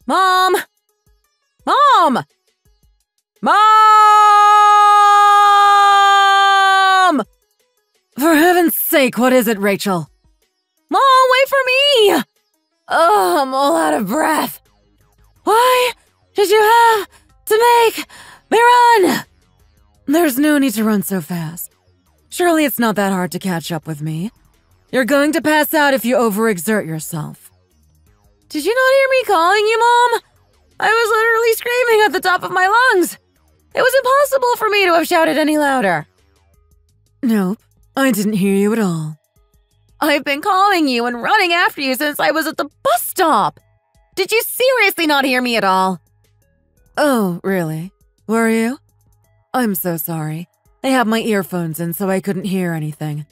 Mom! Mom! Mom! For heaven's sake, what is it, Rachel? Mom, wait for me! Oh, I'm all out of breath. Why did you have to make me run? There's no need to run so fast. Surely it's not that hard to catch up with me. You're going to pass out if you overexert yourself. Did you not hear me calling you, Mom? I was literally screaming at the top of my lungs. It was impossible for me to have shouted any louder. Nope, I didn't hear you at all. I've been calling you and running after you since I was at the bus stop. Did you seriously not hear me at all? Oh, really? Were you? I'm so sorry. I had my earphones in so I couldn't hear anything.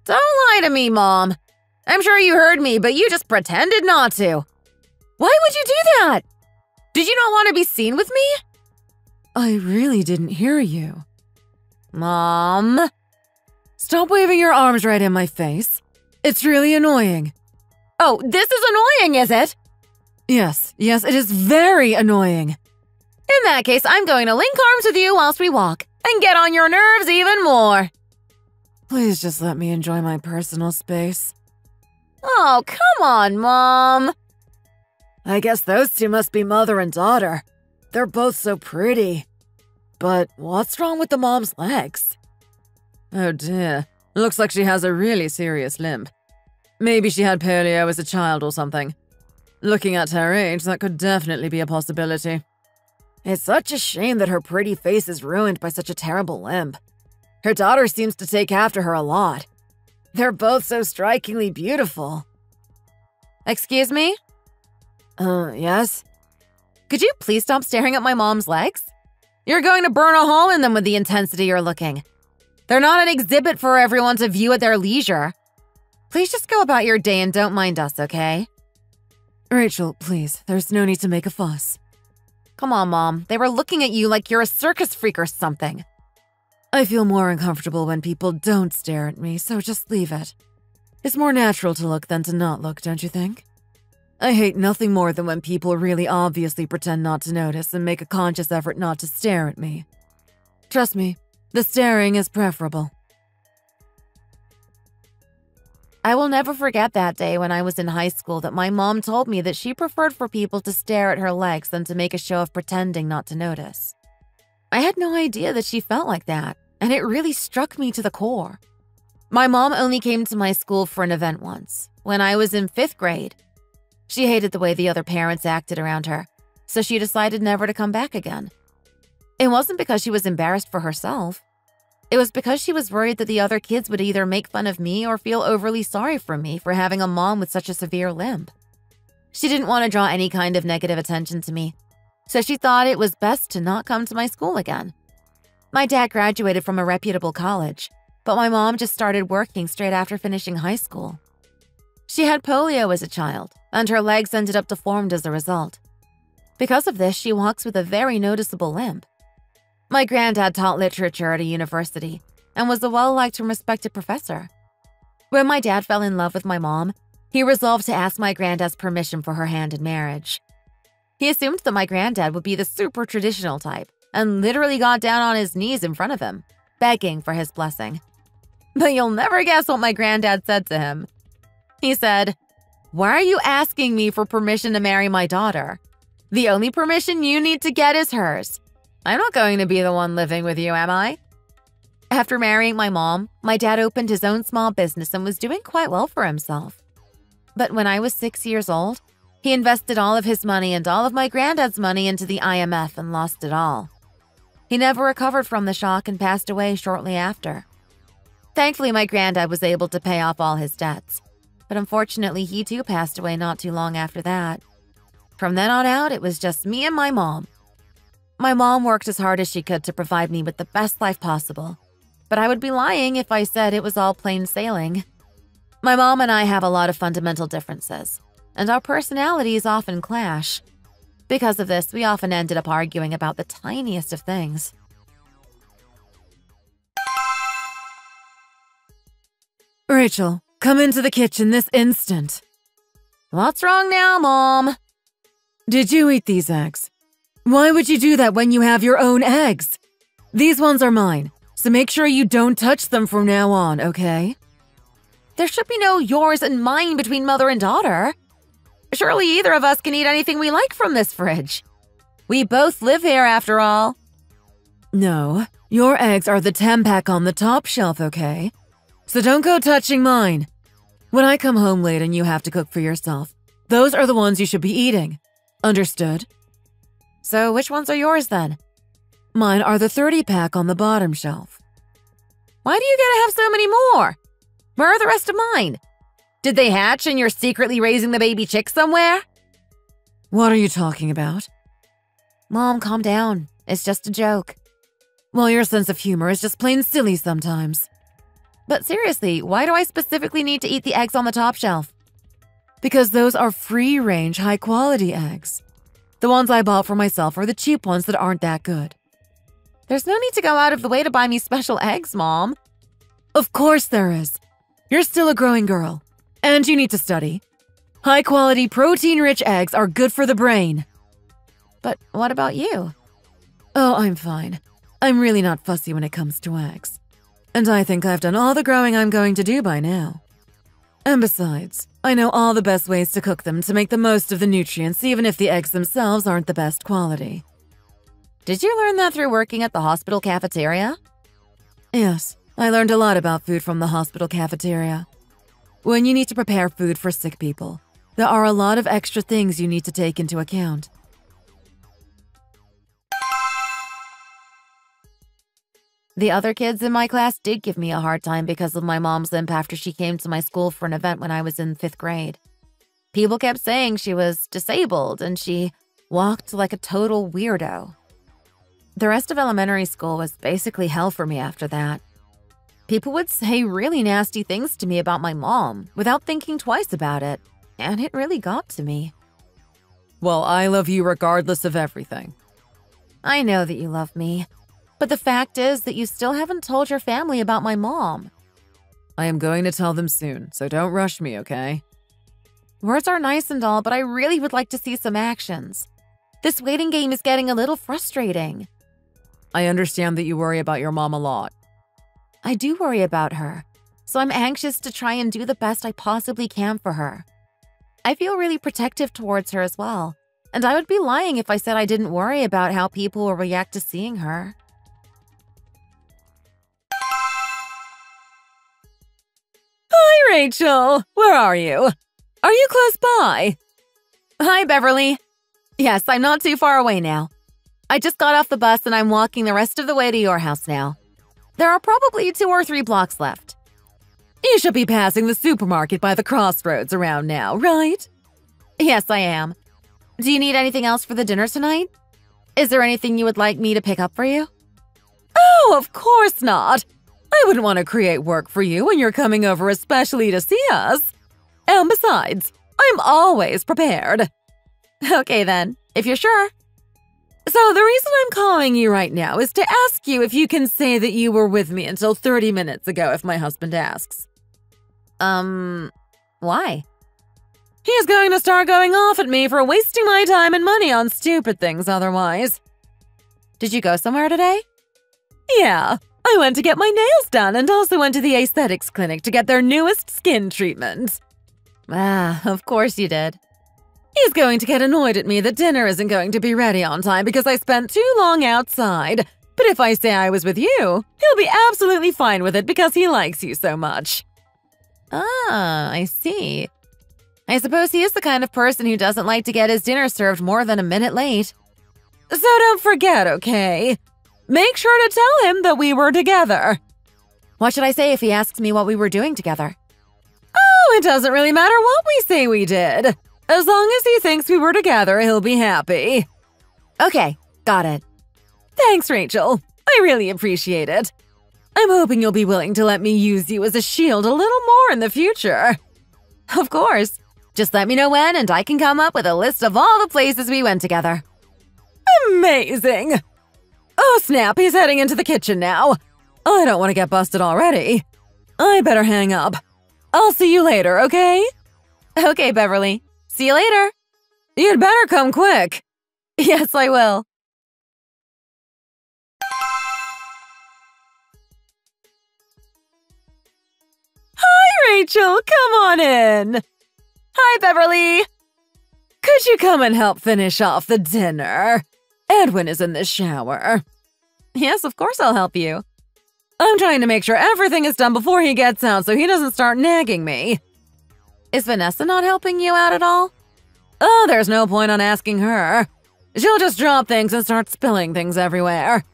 Don't lie to me, Mom. I'm sure you heard me, but you just pretended not to. Why would you do that? Did you not want to be seen with me? I really didn't hear you. Mom? Stop waving your arms right in my face. It's really annoying. Oh, this is annoying, is it? Yes, it is very annoying. In that case, I'm going to link arms with you whilst we walk and get on your nerves even more. Please just let me enjoy my personal space. Oh, come on, Mom. I guess those two must be mother and daughter. They're both so pretty. But what's wrong with the mom's legs? Oh dear, looks like she has a really serious limp. Maybe she had polio as a child or something. Looking at her age, that could definitely be a possibility. It's such a shame that her pretty face is ruined by such a terrible limp. Her daughter seems to take after her a lot. They're both so strikingly beautiful. Excuse me? Yes? Could you please stop staring at my mom's legs? You're going to burn a hole in them with the intensity you're looking. They're not an exhibit for everyone to view at their leisure. Please just go about your day and don't mind us, okay? Rachel, please, there's no need to make a fuss. Come on, Mom. They were looking at you like you're a circus freak or something. I feel more uncomfortable when people don't stare at me, so just leave it. It's more natural to look than to not look, don't you think? I hate nothing more than when people really obviously pretend not to notice and make a conscious effort not to stare at me. Trust me, the staring is preferable. I will never forget that day when I was in high school that my mom told me that she preferred for people to stare at her legs than to make a show of pretending not to notice. I had no idea that she felt like that, and it really struck me to the core. My mom only came to my school for an event once, when I was in 5th grade. She hated the way the other parents acted around her, so she decided never to come back again. It wasn't because she was embarrassed for herself. It was because she was worried that the other kids would either make fun of me or feel overly sorry for me for having a mom with such a severe limp. She didn't want to draw any kind of negative attention to me, so she thought it was best to not come to my school again. My dad graduated from a reputable college, but my mom just started working straight after finishing high school. She had polio as a child, and her legs ended up deformed as a result. Because of this, she walks with a very noticeable limp. My granddad taught literature at a university and was a well-liked and respected professor. When my dad fell in love with my mom, he resolved to ask my granddad's permission for her hand in marriage. He assumed that my granddad would be the super traditional type and literally got down on his knees in front of him, begging for his blessing. But you'll never guess what my granddad said to him. He said, "Why are you asking me for permission to marry my daughter? The only permission you need to get is hers. I'm not going to be the one living with you, am I?" After marrying my mom, my dad opened his own small business and was doing quite well for himself. But when I was 6 years old, he invested all of his money and all of my granddad's money into the IMF and lost it all. He never recovered from the shock and passed away shortly after. Thankfully, my granddad was able to pay off all his debts, but unfortunately, he too passed away not too long after that. From then on out, it was just me and my mom. My mom worked as hard as she could to provide me with the best life possible, but I would be lying if I said it was all plain sailing. My mom and I have a lot of fundamental differences, and our personalities often clash. Because of this, we often ended up arguing about the tiniest of things. Rachel, come into the kitchen this instant. What's wrong now, Mom? Did you eat these eggs? Why would you do that when you have your own eggs? These ones are mine, so make sure you don't touch them from now on, okay? There should be no yours and mine between mother and daughter. Surely either of us can eat anything we like from this fridge. We both live here after all. No, your eggs are the 10-pack on the top shelf, okay? So don't go touching mine. When I come home late and you have to cook for yourself, those are the ones you should be eating. Understood? So which ones are yours then? Mine are the 30-pack on the bottom shelf. Why do you get to have so many more? Where are the rest of mine? Did they hatch and you're secretly raising the baby chicks somewhere? What are you talking about? Mom, calm down. It's just a joke. Well, your sense of humor is just plain silly sometimes. But seriously, why do I specifically need to eat the eggs on the top shelf? Because those are free-range, high-quality eggs. The ones I bought for myself are the cheap ones that aren't that good. There's no need to go out of the way to buy me special eggs, Mom. Of course there is. You're still a growing girl, and you need to study. High-quality, protein-rich eggs are good for the brain. But what about you? Oh, I'm fine. I'm really not fussy when it comes to eggs. And I think I've done all the growing I'm going to do by now. And besides, I know all the best ways to cook them to make the most of the nutrients, even if the eggs themselves aren't the best quality. Did you learn that through working at the hospital cafeteria? Yes, I learned a lot about food from the hospital cafeteria. When you need to prepare food for sick people, there are a lot of extra things you need to take into account. The other kids in my class did give me a hard time because of my mom's limp after she came to my school for an event when I was in 5th grade. People kept saying she was disabled and she walked like a total weirdo. The rest of elementary school was basically hell for me after that. People would say really nasty things to me about my mom without thinking twice about it, and it really got to me. Well, I love you regardless of everything. I know that you love me. But the fact is that you still haven't told your family about my mom. I am going to tell them soon, so don't rush me, okay? Words are nice and all, but I really would like to see some actions. This waiting game is getting a little frustrating. I understand that you worry about your mom a lot. I do worry about her, so I'm anxious to try and do the best I possibly can for her. I feel really protective towards her as well, and I would be lying if I said I didn't worry about how people will react to seeing her. Hi, Rachel! Where are you? Are you close by? Hi, Beverly. Yes, I'm not too far away now. I just got off the bus and I'm walking the rest of the way to your house now. There are probably 2 or 3 blocks left. You should be passing the supermarket by the crossroads around now, right? Yes, I am. Do you need anything else for the dinner tonight? Is there anything you would like me to pick up for you? Oh, of course not! I wouldn't want to create work for you when you're coming over especially to see us. And besides, I'm always prepared. Okay then, if you're sure. So the reason I'm calling you right now is to ask you if you can say that you were with me until 30 minutes ago if my husband asks. Why? He's going to start going off at me for wasting my time and money on stupid things otherwise. Did you go somewhere today? Yeah, I went to get my nails done and also went to the aesthetics clinic to get their newest skin treatment. Ah, of course you did. He's going to get annoyed at me that dinner isn't going to be ready on time because I spent too long outside. But if I say I was with you, he'll be absolutely fine with it because he likes you so much. Ah, I see. I suppose he is the kind of person who doesn't like to get his dinner served more than a minute late. So don't forget, okay? Make sure to tell him that we were together. What should I say if he asks me what we were doing together? Oh, it doesn't really matter what we say we did. As long as he thinks we were together, he'll be happy. Okay, got it. Thanks, Rachel. I really appreciate it. I'm hoping you'll be willing to let me use you as a shield a little more in the future. Of course. Just let me know when and I can come up with a list of all the places we went together. Amazing! Oh snap, he's heading into the kitchen now. I don't want to get busted already. I better hang up. I'll see you later, okay? Okay, Beverly. See you later. You'd better come quick. Yes, I will. Hi, Rachel. Come on in. Hi, Beverly. Could you come and help finish off the dinner? Edwin is in the shower. Yes, of course I'll help you. I'm trying to make sure everything is done before he gets out so he doesn't start nagging me. Is Vanessa not helping you out at all? Oh, there's no point on asking her. She'll just drop things and start spilling things everywhere.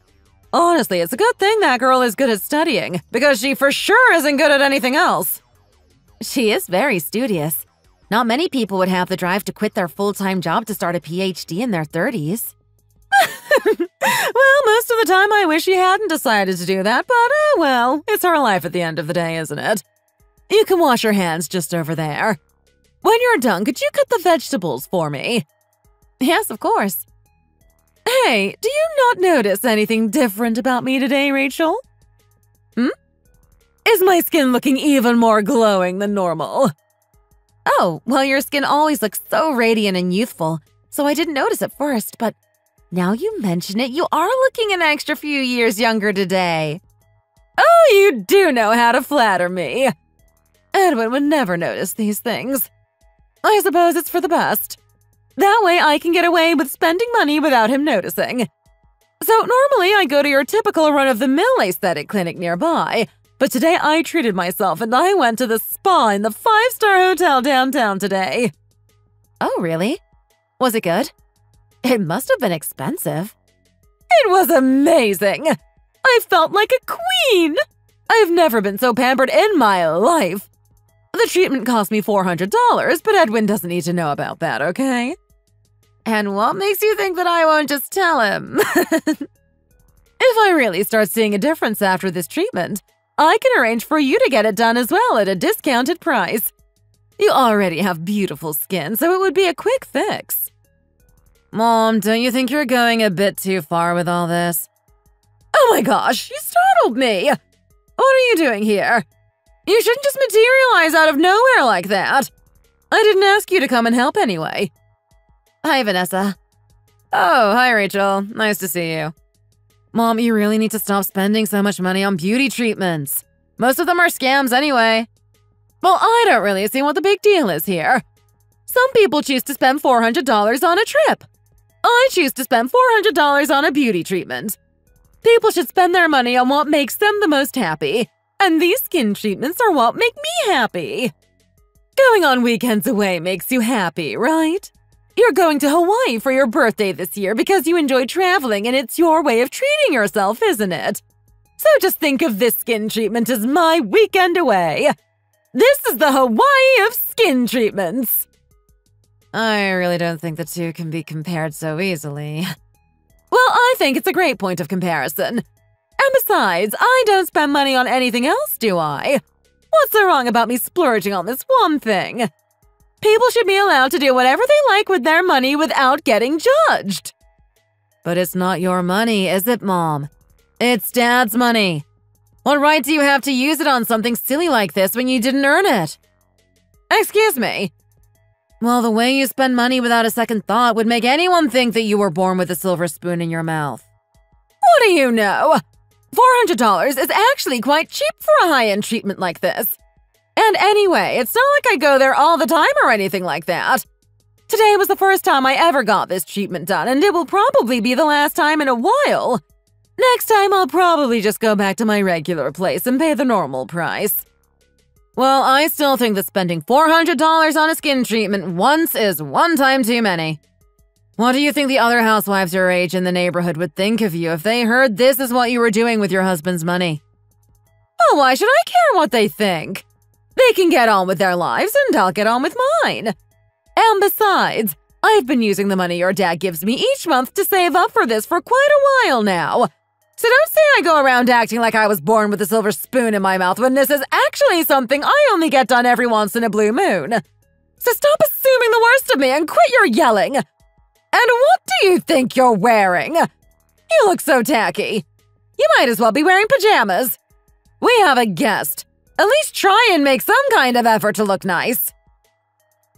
Honestly, it's a good thing that girl is good at studying, because she for sure isn't good at anything else. She is very studious. Not many people would have the drive to quit their full-time job to start a PhD in their 30s. Well, most of the time I wish she hadn't decided to do that, but well, it's her life at the end of the day, isn't it? You can wash your hands just over there. When you're done, could you cut the vegetables for me? Yes, of course. Hey, do you not notice anything different about me today, Rachel? Is my skin looking even more glowing than normal? Oh, well, your skin always looks so radiant and youthful, so I didn't notice at first, but now you mention it, you are looking an extra few years younger today. Oh, you do know how to flatter me. Edwin would never notice these things. I suppose it's for the best. That way I can get away with spending money without him noticing. So normally I go to your typical run-of-the-mill aesthetic clinic nearby, but today I treated myself and I went to the spa in the 5-star hotel downtown today. Oh, really? Was it good? It must have been expensive. It was amazing! I felt like a queen! I've never been so pampered in my life. The treatment cost me $400, but Edwin doesn't need to know about that, okay? And what makes you think that I won't just tell him? If I really start seeing a difference after this treatment, I can arrange for you to get it done as well at a discounted price. You already have beautiful skin, so it would be a quick fix. Mom, don't you think you're going a bit too far with all this? Oh my gosh, you startled me! What are you doing here? You shouldn't just materialize out of nowhere like that. I didn't ask you to come and help anyway. Hi, Vanessa. Oh, hi, Rachel. Nice to see you. Mom, you really need to stop spending so much money on beauty treatments. Most of them are scams anyway. Well, I don't really see what the big deal is here. Some people choose to spend $400 on a trip. I choose to spend $400 on a beauty treatment. People should spend their money on what makes them the most happy, and these skin treatments are what make me happy. Going on weekends away makes you happy, right? You're going to Hawaii for your birthday this year because you enjoy traveling and it's your way of treating yourself, isn't it? So just think of this skin treatment as my weekend away. This is the Hawaii of skin treatments. I really don't think the two can be compared so easily. Well, I think it's a great point of comparison. And besides, I don't spend money on anything else, do I? What's so wrong about me splurging on this one thing? People should be allowed to do whatever they like with their money without getting judged. But it's not your money, is it, Mom? It's Dad's money. What right do you have to use it on something silly like this when you didn't earn it? Excuse me? Well, the way you spend money without a second thought would make anyone think that you were born with a silver spoon in your mouth. What do you know? $400 is actually quite cheap for a high-end treatment like this. And anyway, it's not like I go there all the time or anything like that. Today was the first time I ever got this treatment done, and it will probably be the last time in a while. Next time, I'll probably just go back to my regular place and pay the normal price. Well, I still think that spending $400 on a skin treatment once is one time too many. What do you think the other housewives your age in the neighborhood would think of you if they heard this is what you were doing with your husband's money? Oh, why should I care what they think? They can get on with their lives and I'll get on with mine. And besides, I've been using the money your dad gives me each month to save up for this for quite a while now. So don't say I go around acting like I was born with a silver spoon in my mouth when this is actually something I only get done every once in a blue moon. So stop assuming the worst of me and quit your yelling. And what do you think you're wearing? You look so tacky. You might as well be wearing pajamas. We have a guest. At least try and make some kind of effort to look nice.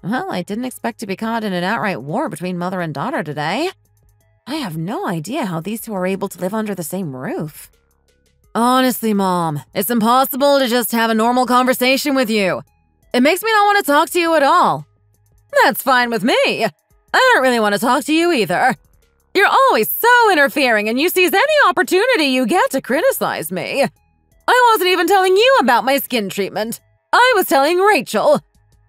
Well, I didn't expect to be caught in an outright war between mother and daughter today. I have no idea how these two are able to live under the same roof. Honestly, Mom, it's impossible to just have a normal conversation with you. It makes me not want to talk to you at all. That's fine with me. I don't really want to talk to you either. You're always so interfering and you seize any opportunity you get to criticize me. I wasn't even telling you about my skin treatment. I was telling Rachel.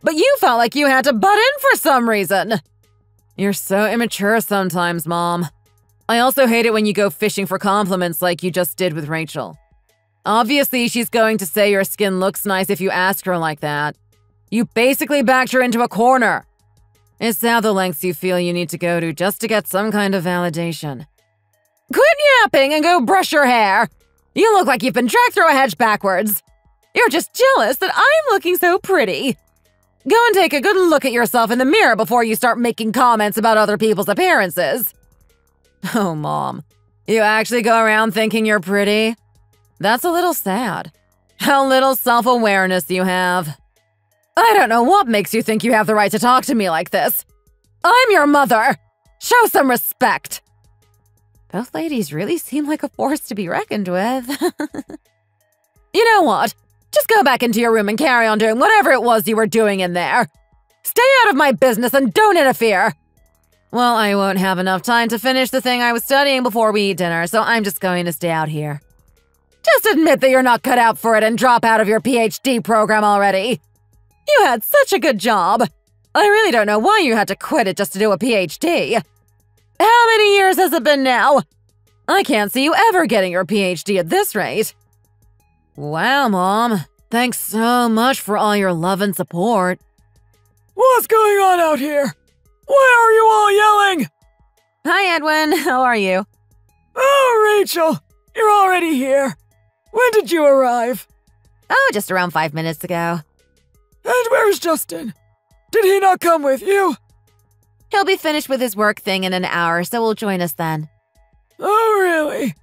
But you felt like you had to butt in for some reason. You're so immature sometimes, Mom. I also hate it when you go fishing for compliments like you just did with Rachel. Obviously, she's going to say your skin looks nice if you ask her like that. You basically backed her into a corner. It's sad the lengths you feel you need to go to just to get some kind of validation. Quit yapping and go brush your hair. You look like you've been dragged through a hedge backwards. You're just jealous that I'm looking so pretty. Go and take a good look at yourself in the mirror before you start making comments about other people's appearances. Oh, Mom, you actually go around thinking you're pretty? That's a little sad. How little self-awareness you have. I don't know what makes you think you have the right to talk to me like this. I'm your mother. Show some respect. Both ladies really seem like a force to be reckoned with. You know what? Just go back into your room and carry on doing whatever it was you were doing in there. Stay out of my business and don't interfere. Well, I won't have enough time to finish the thing I was studying before we eat dinner, so I'm just going to stay out here. Just admit that you're not cut out for it and drop out of your PhD program already. You had such a good job. I really don't know why you had to quit it just to do a PhD. How many years has it been now? I can't see you ever getting your PhD at this rate. Wow, Mom. Thanks so much for all your love and support. What's going on out here? Why are you all yelling? Hi, Edwin. How are you? Oh, Rachel. You're already here. When did you arrive? Oh, just around 5 minutes ago. And where's Justin? Did he not come with you? He'll be finished with his work thing in an hour, so will join us then. Oh, really?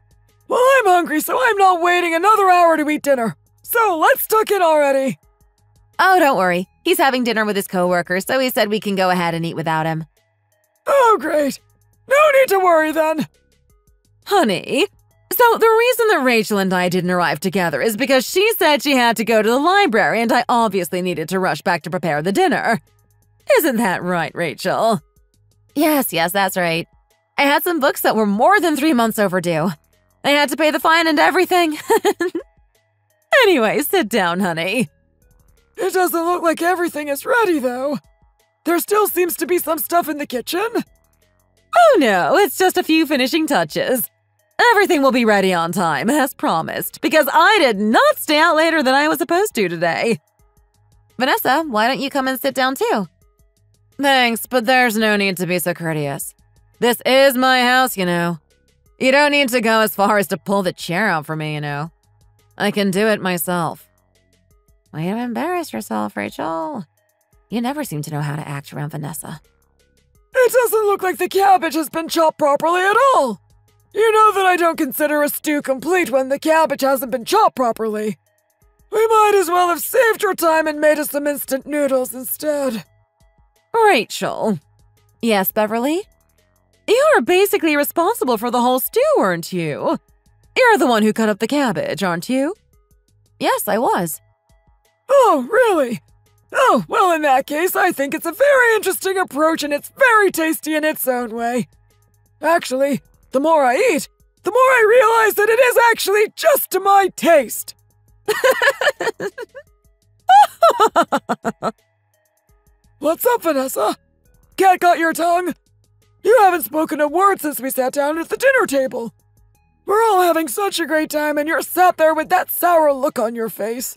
Well, I'm hungry, so I'm not waiting another hour to eat dinner. So let's tuck in already. Oh, don't worry. He's having dinner with his coworkers, so he said we can go ahead and eat without him. Oh, great. No need to worry then. Honey, so the reason that Rachel and I didn't arrive together is because she said she had to go to the library and I obviously needed to rush back to prepare the dinner. Isn't that right, Rachel? Yes, that's right. I had some books that were more than 3 months overdue. I had to pay the fine and everything. Anyway, sit down, honey. It doesn't look like everything is ready, though. There still seems to be some stuff in the kitchen. Oh no, it's just a few finishing touches. Everything will be ready on time, as promised, because I did not stay out later than I was supposed to today. Vanessa, why don't you come and sit down too? Thanks, but there's no need to be so courteous. This is my house, you know. You don't need to go as far as to pull the chair out for me, you know. I can do it myself. Way to embarrass yourself, Rachel. You never seem to know how to act around Vanessa. It doesn't look like the cabbage has been chopped properly at all. You know that I don't consider a stew complete when the cabbage hasn't been chopped properly. We might as well have saved your time and made us some instant noodles instead. Rachel. Yes, Beverly? You are basically responsible for the whole stew, aren't you? You're the one who cut up the cabbage, aren't you? Yes, I was. Oh, really? Oh, well, in that case, I think it's a very interesting approach and it's very tasty in its own way. Actually, the more I eat, the more I realize that it is actually just to my taste. What's up, Vanessa? Cat got your tongue? You haven't spoken a word since we sat down at the dinner table. We're all having such a great time and you're sat there with that sour look on your face.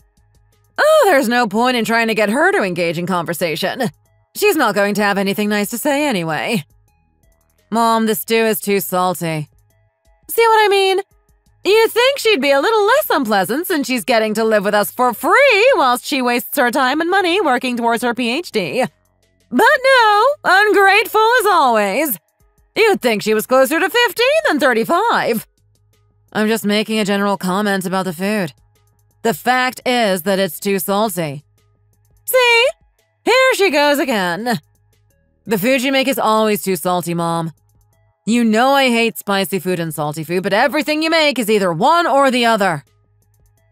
Oh, there's no point in trying to get her to engage in conversation. She's not going to have anything nice to say anyway. Mom, the stew is too salty. See what I mean? You'd think she'd be a little less unpleasant since she's getting to live with us for free whilst she wastes her time and money working towards her PhD. But no, ungrateful as always. You'd think she was closer to 15 than 35. I'm just making a general comment about the food. The fact is that it's too salty. See? Here she goes again. The food you make is always too salty, Mom. You know I hate spicy food and salty food, but everything you make is either one or the other.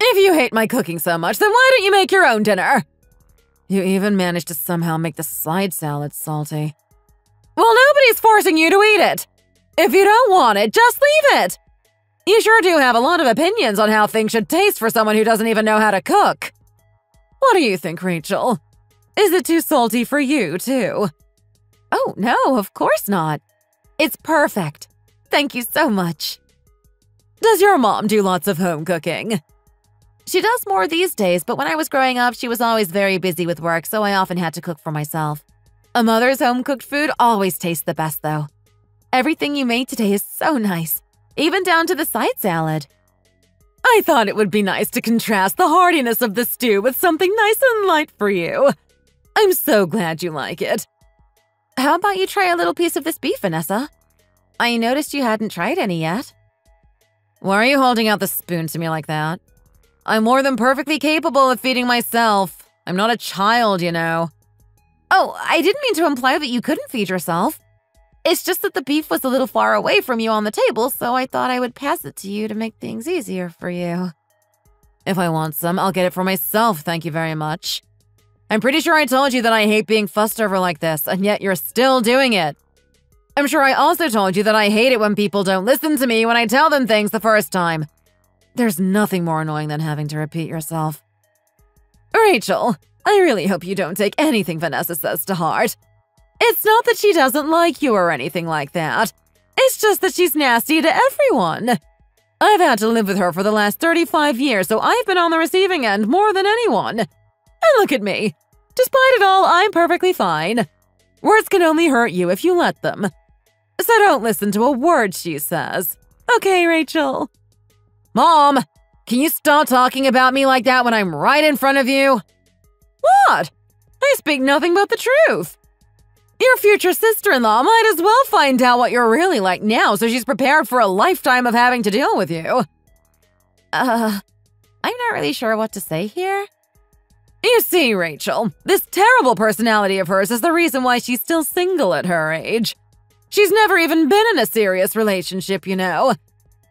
If you hate my cooking so much, then why don't you make your own dinner? You even managed to somehow make the side salad salty. Well, nobody's forcing you to eat it. If you don't want it, just leave it. You sure do have a lot of opinions on how things should taste for someone who doesn't even know how to cook. What do you think, Rachel? Is it too salty for you, too? Oh, no, of course not. It's perfect. Thank you so much. Does your mom do lots of home cooking? She does more these days, but when I was growing up, she was always very busy with work, so I often had to cook for myself. A mother's home-cooked food always tastes the best, though. Everything you made today is so nice, even down to the side salad. I thought it would be nice to contrast the heartiness of the stew with something nice and light for you. I'm so glad you like it. How about you try a little piece of this beef, Vanessa? I noticed you hadn't tried any yet. Why are you holding out the spoon to me like that? I'm more than perfectly capable of feeding myself. I'm not a child, you know. Oh, I didn't mean to imply that you couldn't feed yourself. It's just that the beef was a little far away from you on the table, so I thought I would pass it to you to make things easier for you. If I want some, I'll get it for myself, thank you very much. I'm pretty sure I told you that I hate being fussed over like this, and yet you're still doing it. I'm sure I also told you that I hate it when people don't listen to me when I tell them things the first time. There's nothing more annoying than having to repeat yourself. Rachel, I really hope you don't take anything Vanessa says to heart. It's not that she doesn't like you or anything like that. It's just that she's nasty to everyone. I've had to live with her for the last 35 years, so I've been on the receiving end more than anyone. And look at me. Despite it all, I'm perfectly fine. Words can only hurt you if you let them. So don't listen to a word she says. Okay, Rachel? Mom, can you stop talking about me like that when I'm right in front of you? What? I speak nothing but the truth. Your future sister-in-law might as well find out what you're really like now so she's prepared for a lifetime of having to deal with you. I'm not really sure what to say here. You see, Rachel, this terrible personality of hers is the reason why she's still single at her age. She's never even been in a serious relationship, you know.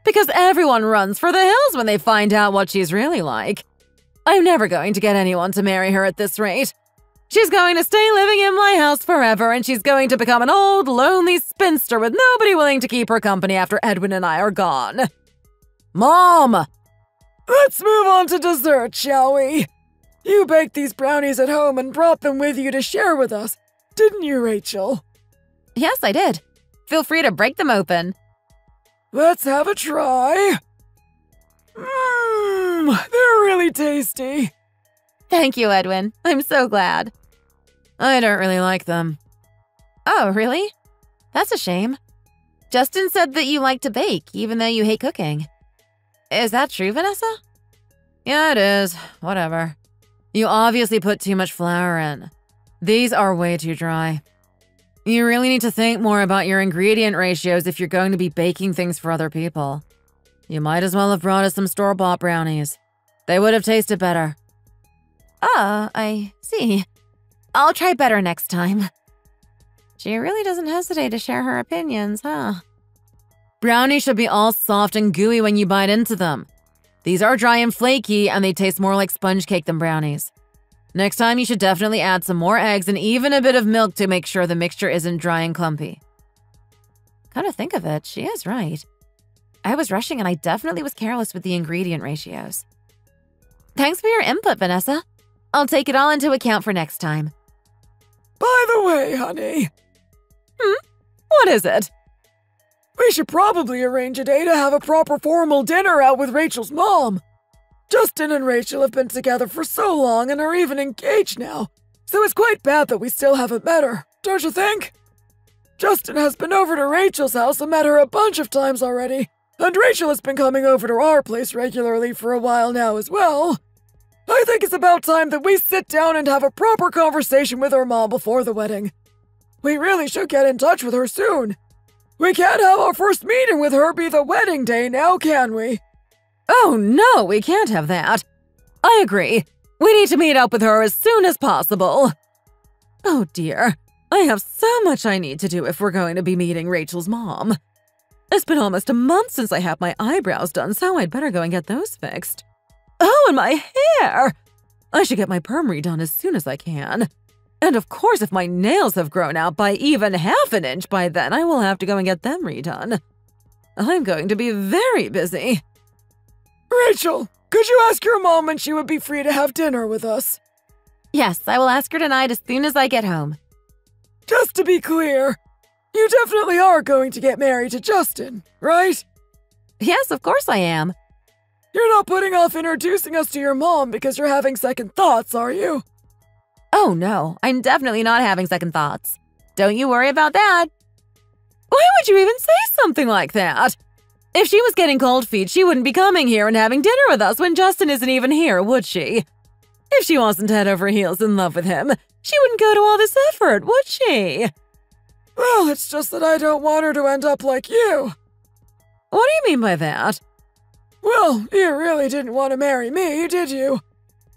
Because everyone runs for the hills when they find out what she's really like. I'm never going to get anyone to marry her at this rate. She's going to stay living in my house forever, and she's going to become an old, lonely spinster with nobody willing to keep her company after Edwin and I are gone. Mom! Let's move on to dessert, shall we? You baked these brownies at home and brought them with you to share with us, didn't you, Rachel? Yes, I did. Feel free to break them open. Let's have a try. They're really tasty. Thank you, Edwin. I'm so glad. I don't really like them. Oh, really? That's a shame. Justin said that you like to bake, even though you hate cooking. Is that true, Vanessa? Yeah, it is. Whatever. You obviously put too much flour in. These are way too dry. You really need to think more about your ingredient ratios if you're going to be baking things for other people. You might as well have brought us some store-bought brownies. They would have tasted better. I see. I'll try better next time. She really doesn't hesitate to share her opinions, huh? Brownies should be all soft and gooey when you bite into them. These are dry and flaky, and they taste more like sponge cake than brownies. Next time, you should definitely add some more eggs and even a bit of milk to make sure the mixture isn't dry and clumpy. Come to think of it, she is right. I was rushing and I definitely was careless with the ingredient ratios. Thanks for your input, Vanessa. I'll take it all into account for next time. By the way, honey. What is it? We should probably arrange a day to have a proper formal dinner out with Rachel's mom. Justin and Rachel have been together for so long and are even engaged now, so it's quite bad that we still haven't met her, don't you think? Justin has been over to Rachel's house and met her a bunch of times already, and Rachel has been coming over to our place regularly for a while now as well. I think it's about time that we sit down and have a proper conversation with her mom before the wedding. We really should get in touch with her soon. We can't have our first meeting with her be the wedding day now, can we? Oh, no, we can't have that. I agree. We need to meet up with her as soon as possible. Oh dear, I have so much I need to do if we're going to be meeting Rachel's mom. It's been almost a month since I had my eyebrows done, so I'd better go and get those fixed. Oh, and my hair! I should get my perm redone as soon as I can. And of course, if my nails have grown out by even half an inch by then, I will have to go and get them redone. I'm going to be very busy. Rachel, could you ask your mom when she would be free to have dinner with us? Yes, I will ask her tonight as soon as I get home. Just to be clear, you definitely are going to get married to Justin, right? Yes, of course I am. You're not putting off introducing us to your mom because you're having second thoughts, are you? Oh no, I'm definitely not having second thoughts. Don't you worry about that. Why would you even say something like that? If she was getting cold feet, she wouldn't be coming here and having dinner with us when Justin isn't even here, would she? If she wasn't head over heels in love with him, she wouldn't go to all this effort, would she? Well, it's just that I don't want her to end up like you. What do you mean by that? Well, you really didn't want to marry me, did you?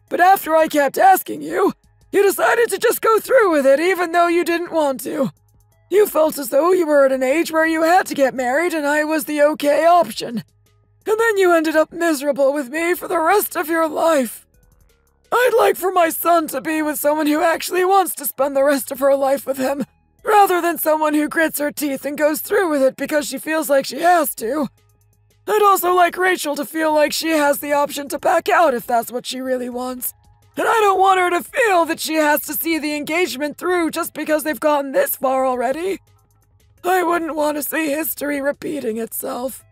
But after I kept asking you, you decided to just go through with it even though you didn't want to. You felt as though you were at an age where you had to get married and I was the okay option. And then you ended up miserable with me for the rest of your life. I'd like for my son to be with someone who actually wants to spend the rest of her life with him, rather than someone who grits her teeth and goes through with it because she feels like she has to. I'd also like Rachel to feel like she has the option to back out if that's what she really wants. And I don't want her to feel that she has to see the engagement through just because they've gotten this far already. I wouldn't want to see history repeating itself.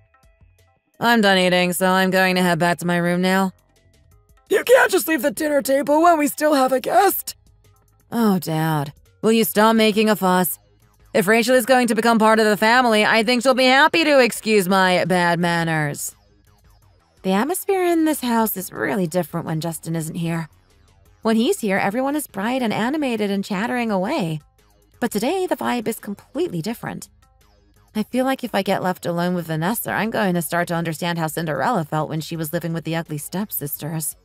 I'm done eating, so I'm going to head back to my room now. You can't just leave the dinner table when we still have a guest. Oh, Dad, will you stop making a fuss? If Rachel is going to become part of the family, I think she'll be happy to excuse my bad manners. The atmosphere in this house is really different when Justin isn't here. When he's here, everyone is bright and animated and chattering away. But today, the vibe is completely different. I feel like if I get left alone with Vanessa, I'm going to start to understand how Cinderella felt when she was living with the ugly stepsisters.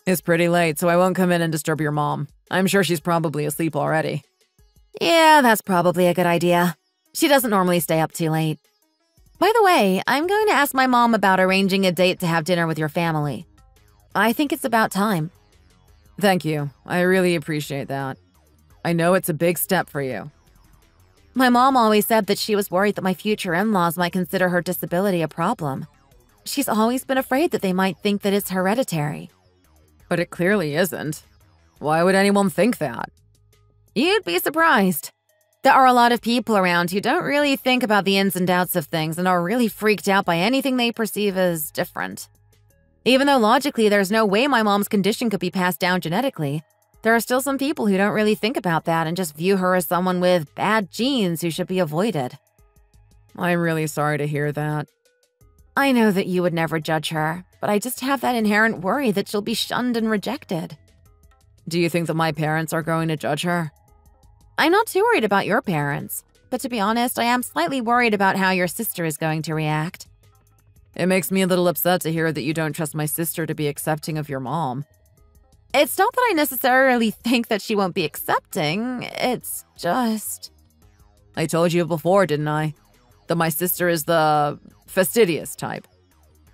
It's pretty late, so I won't come in and disturb your mom. I'm sure she's probably asleep already. Yeah, that's probably a good idea. She doesn't normally stay up too late. By the way, I'm going to ask my mom about arranging a date to have dinner with your family. I think it's about time. Thank you. I really appreciate that. I know it's a big step for you. My mom always said that she was worried that my future in-laws might consider her disability a problem. She's always been afraid that they might think that it's hereditary. But it clearly isn't. Why would anyone think that? You'd be surprised. There are a lot of people around who don't really think about the ins and outs of things and are really freaked out by anything they perceive as different. Even though logically there's no way my mom's condition could be passed down genetically, there are still some people who don't really think about that and just view her as someone with bad genes who should be avoided. I'm really sorry to hear that. I know that you would never judge her, but I just have that inherent worry that she'll be shunned and rejected. Do you think that my parents are going to judge her? I'm not too worried about your parents, but to be honest, I am slightly worried about how your sister is going to react. It makes me a little upset to hear that you don't trust my sister to be accepting of your mom. It's not that I necessarily think that she won't be accepting, it's just… I told you before, didn't I? That my sister is the fastidious type.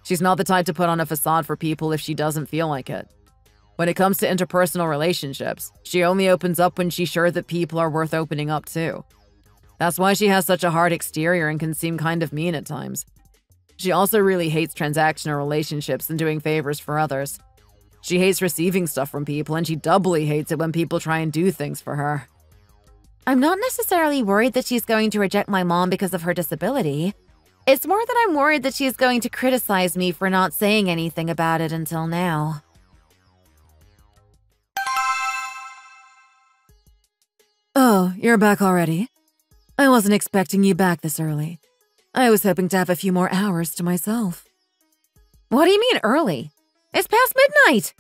She's not the type to put on a facade for people if she doesn't feel like it. When it comes to interpersonal relationships, she only opens up when she's sure that people are worth opening up to. That's why she has such a hard exterior and can seem kind of mean at times. She also really hates transactional relationships and doing favors for others. She hates receiving stuff from people, and she doubly hates it when people try and do things for her. I'm not necessarily worried that she's going to reject my mom because of her disability. It's more that I'm worried that she's going to criticize me for not saying anything about it until now. Oh, you're back already? I wasn't expecting you back this early. I was hoping to have a few more hours to myself. What do you mean early? It's past midnight!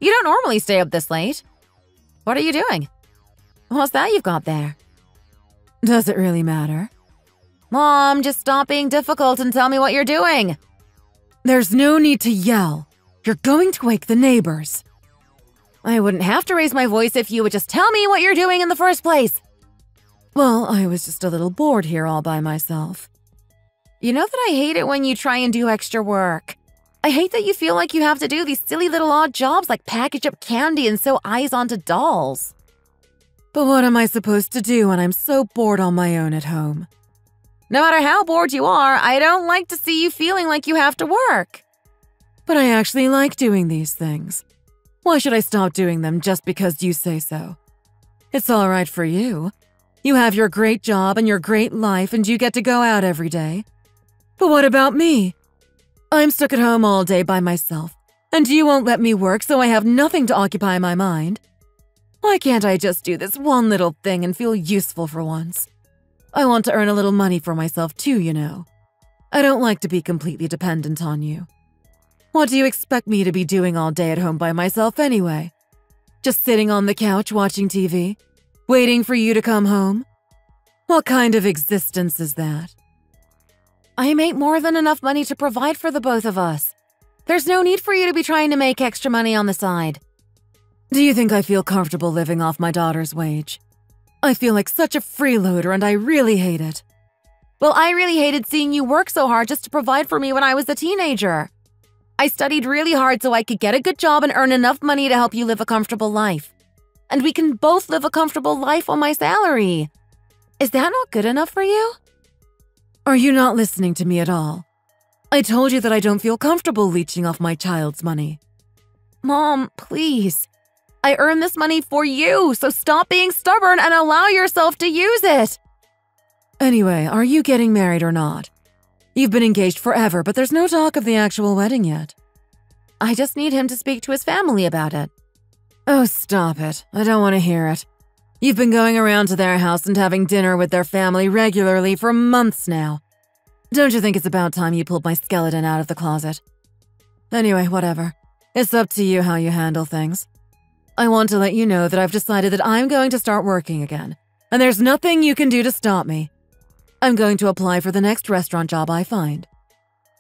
You don't normally stay up this late. What are you doing? What's that you've got there? Does it really matter? Mom, just stop being difficult and tell me what you're doing. There's no need to yell. You're going to wake the neighbors. I wouldn't have to raise my voice if you would just tell me what you're doing in the first place. Well, I was just a little bored here all by myself. You know that I hate it when you try and do extra work. I hate that you feel like you have to do these silly little odd jobs like package up candy and sew eyes onto dolls. But what am I supposed to do when I'm so bored on my own at home? No matter how bored you are, I don't like to see you feeling like you have to work. But I actually like doing these things. Why should I stop doing them just because you say so? It's all right for you. You have your great job and your great life and you get to go out every day. But what about me? I'm stuck at home all day by myself, and you won't let me work, so I have nothing to occupy my mind. Why can't I just do this one little thing and feel useful for once? I want to earn a little money for myself too, you know. I don't like to be completely dependent on you. What do you expect me to be doing all day at home by myself anyway? Just sitting on the couch watching TV? Waiting for you to come home? What kind of existence is that? I make more than enough money to provide for the both of us. There's no need for you to be trying to make extra money on the side. Do you think I feel comfortable living off my daughter's wage? I feel like such a freeloader and I really hate it. Well, I really hated seeing you work so hard just to provide for me when I was a teenager. I studied really hard so I could get a good job and earn enough money to help you live a comfortable life. And we can both live a comfortable life on my salary. Is that not good enough for you? Are you not listening to me at all? I told you that I don't feel comfortable leeching off my child's money. Mom, please. I earn this money for you, so stop being stubborn and allow yourself to use it. Anyway, are you getting married or not? You've been engaged forever, but there's no talk of the actual wedding yet. I just need him to speak to his family about it. Oh, stop it. I don't want to hear it. You've been going around to their house and having dinner with their family regularly for months now. Don't you think it's about time you pulled my skeleton out of the closet? Anyway, whatever. It's up to you how you handle things. I want to let you know that I've decided that I'm going to start working again, and there's nothing you can do to stop me. I'm going to apply for the next restaurant job I find.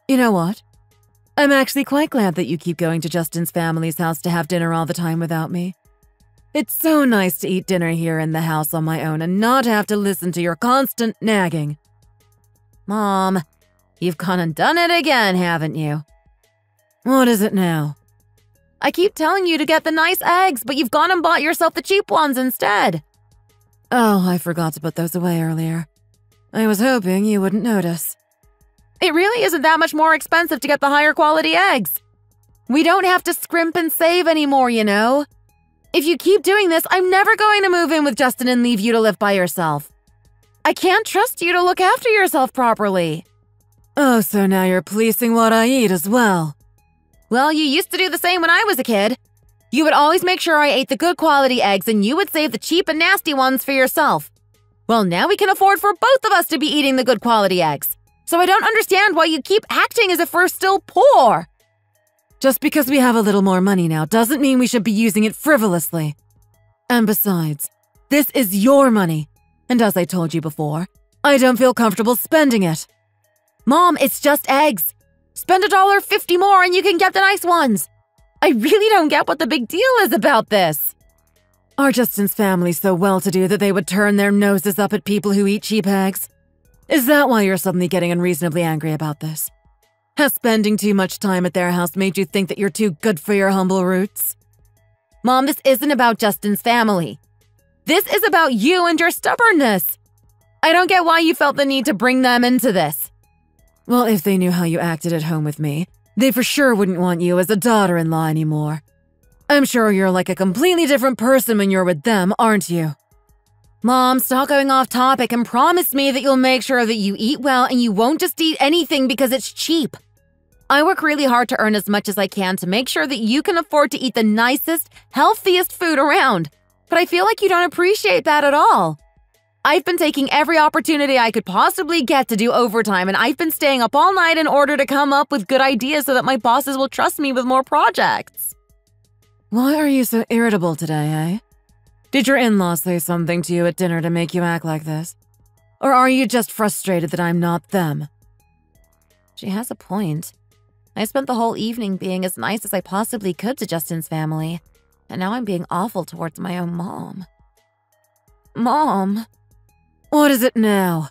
You know what? I'm actually quite glad that you keep going to Justin's family's house to have dinner all the time without me. It's so nice to eat dinner here in the house on my own and not have to listen to your constant nagging. Mom, you've gone and done it again, haven't you? What is it now? I keep telling you to get the nice eggs, but you've gone and bought yourself the cheap ones instead. Oh, I forgot to put those away earlier. I was hoping you wouldn't notice. It really isn't that much more expensive to get the higher quality eggs. We don't have to scrimp and save anymore, you know? If you keep doing this, I'm never going to move in with Justin and leave you to live by yourself. I can't trust you to look after yourself properly. Oh, so now you're policing what I eat as well. Well, you used to do the same when I was a kid. You would always make sure I ate the good quality eggs and you would save the cheap and nasty ones for yourself. Well, now we can afford for both of us to be eating the good quality eggs. So I don't understand why you keep acting as if we're still poor. Just because we have a little more money now doesn't mean we should be using it frivolously. And besides, this is your money. And as I told you before, I don't feel comfortable spending it. Mom, it's just eggs. Spend $1.50 more and you can get the nice ones. I really don't get what the big deal is about this. Are Justin's family so well-to-do that they would turn their noses up at people who eat cheap eggs? Is that why you're suddenly getting unreasonably angry about this? Has spending too much time at their house made you think that you're too good for your humble roots? Mom, this isn't about Justin's family. This is about you and your stubbornness. I don't get why you felt the need to bring them into this. Well, if they knew how you acted at home with me, they for sure wouldn't want you as a daughter-in-law anymore. I'm sure you're like a completely different person when you're with them, aren't you? Mom, stop going off topic and promise me that you'll make sure that you eat well and you won't just eat anything because it's cheap. I work really hard to earn as much as I can to make sure that you can afford to eat the nicest, healthiest food around. But I feel like you don't appreciate that at all. I've been taking every opportunity I could possibly get to do overtime, and I've been staying up all night in order to come up with good ideas so that my bosses will trust me with more projects. Why are you so irritable today, eh? Did your in-laws say something to you at dinner to make you act like this? Or are you just frustrated that I'm not them? She has a point. I spent the whole evening being as nice as I possibly could to Justin's family, and now I'm being awful towards my own mom. Mom. What is it now?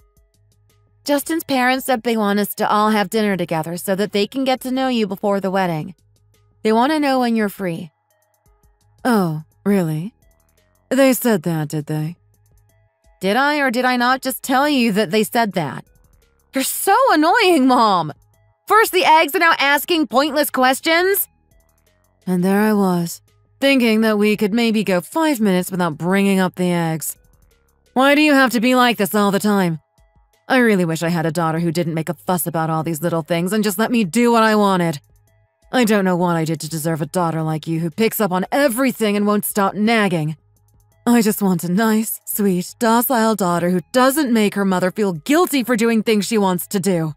Justin's parents said they want us to all have dinner together so that they can get to know you before the wedding. They want to know when you're free. Oh, really? They said that, did they? Did I or did I not just tell you that they said that? You're so annoying, Mom! First the eggs are now asking pointless questions? And there I was, thinking that we could maybe go 5 minutes without bringing up the eggs. Why do you have to be like this all the time? I really wish I had a daughter who didn't make a fuss about all these little things and just let me do what I wanted. I don't know what I did to deserve a daughter like you who picks up on everything and won't stop nagging. I just want a nice, sweet, docile daughter who doesn't make her mother feel guilty for doing things she wants to do.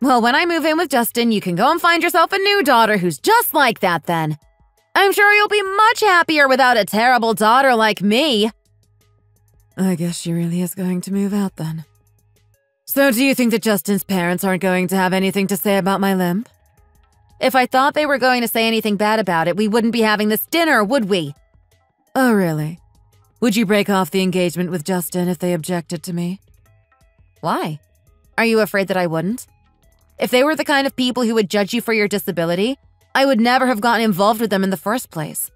Well, when I move in with Justin, you can go and find yourself a new daughter who's just like that then. I'm sure you'll be much happier without a terrible daughter like me. I guess she really is going to move out then. So do you think that Justin's parents aren't going to have anything to say about my limp? If I thought they were going to say anything bad about it, we wouldn't be having this dinner, would we? Oh, really? Would you break off the engagement with Justin if they objected to me? Why? Are you afraid that I wouldn't? If they were the kind of people who would judge you for your disability, I would never have gotten involved with them in the first place.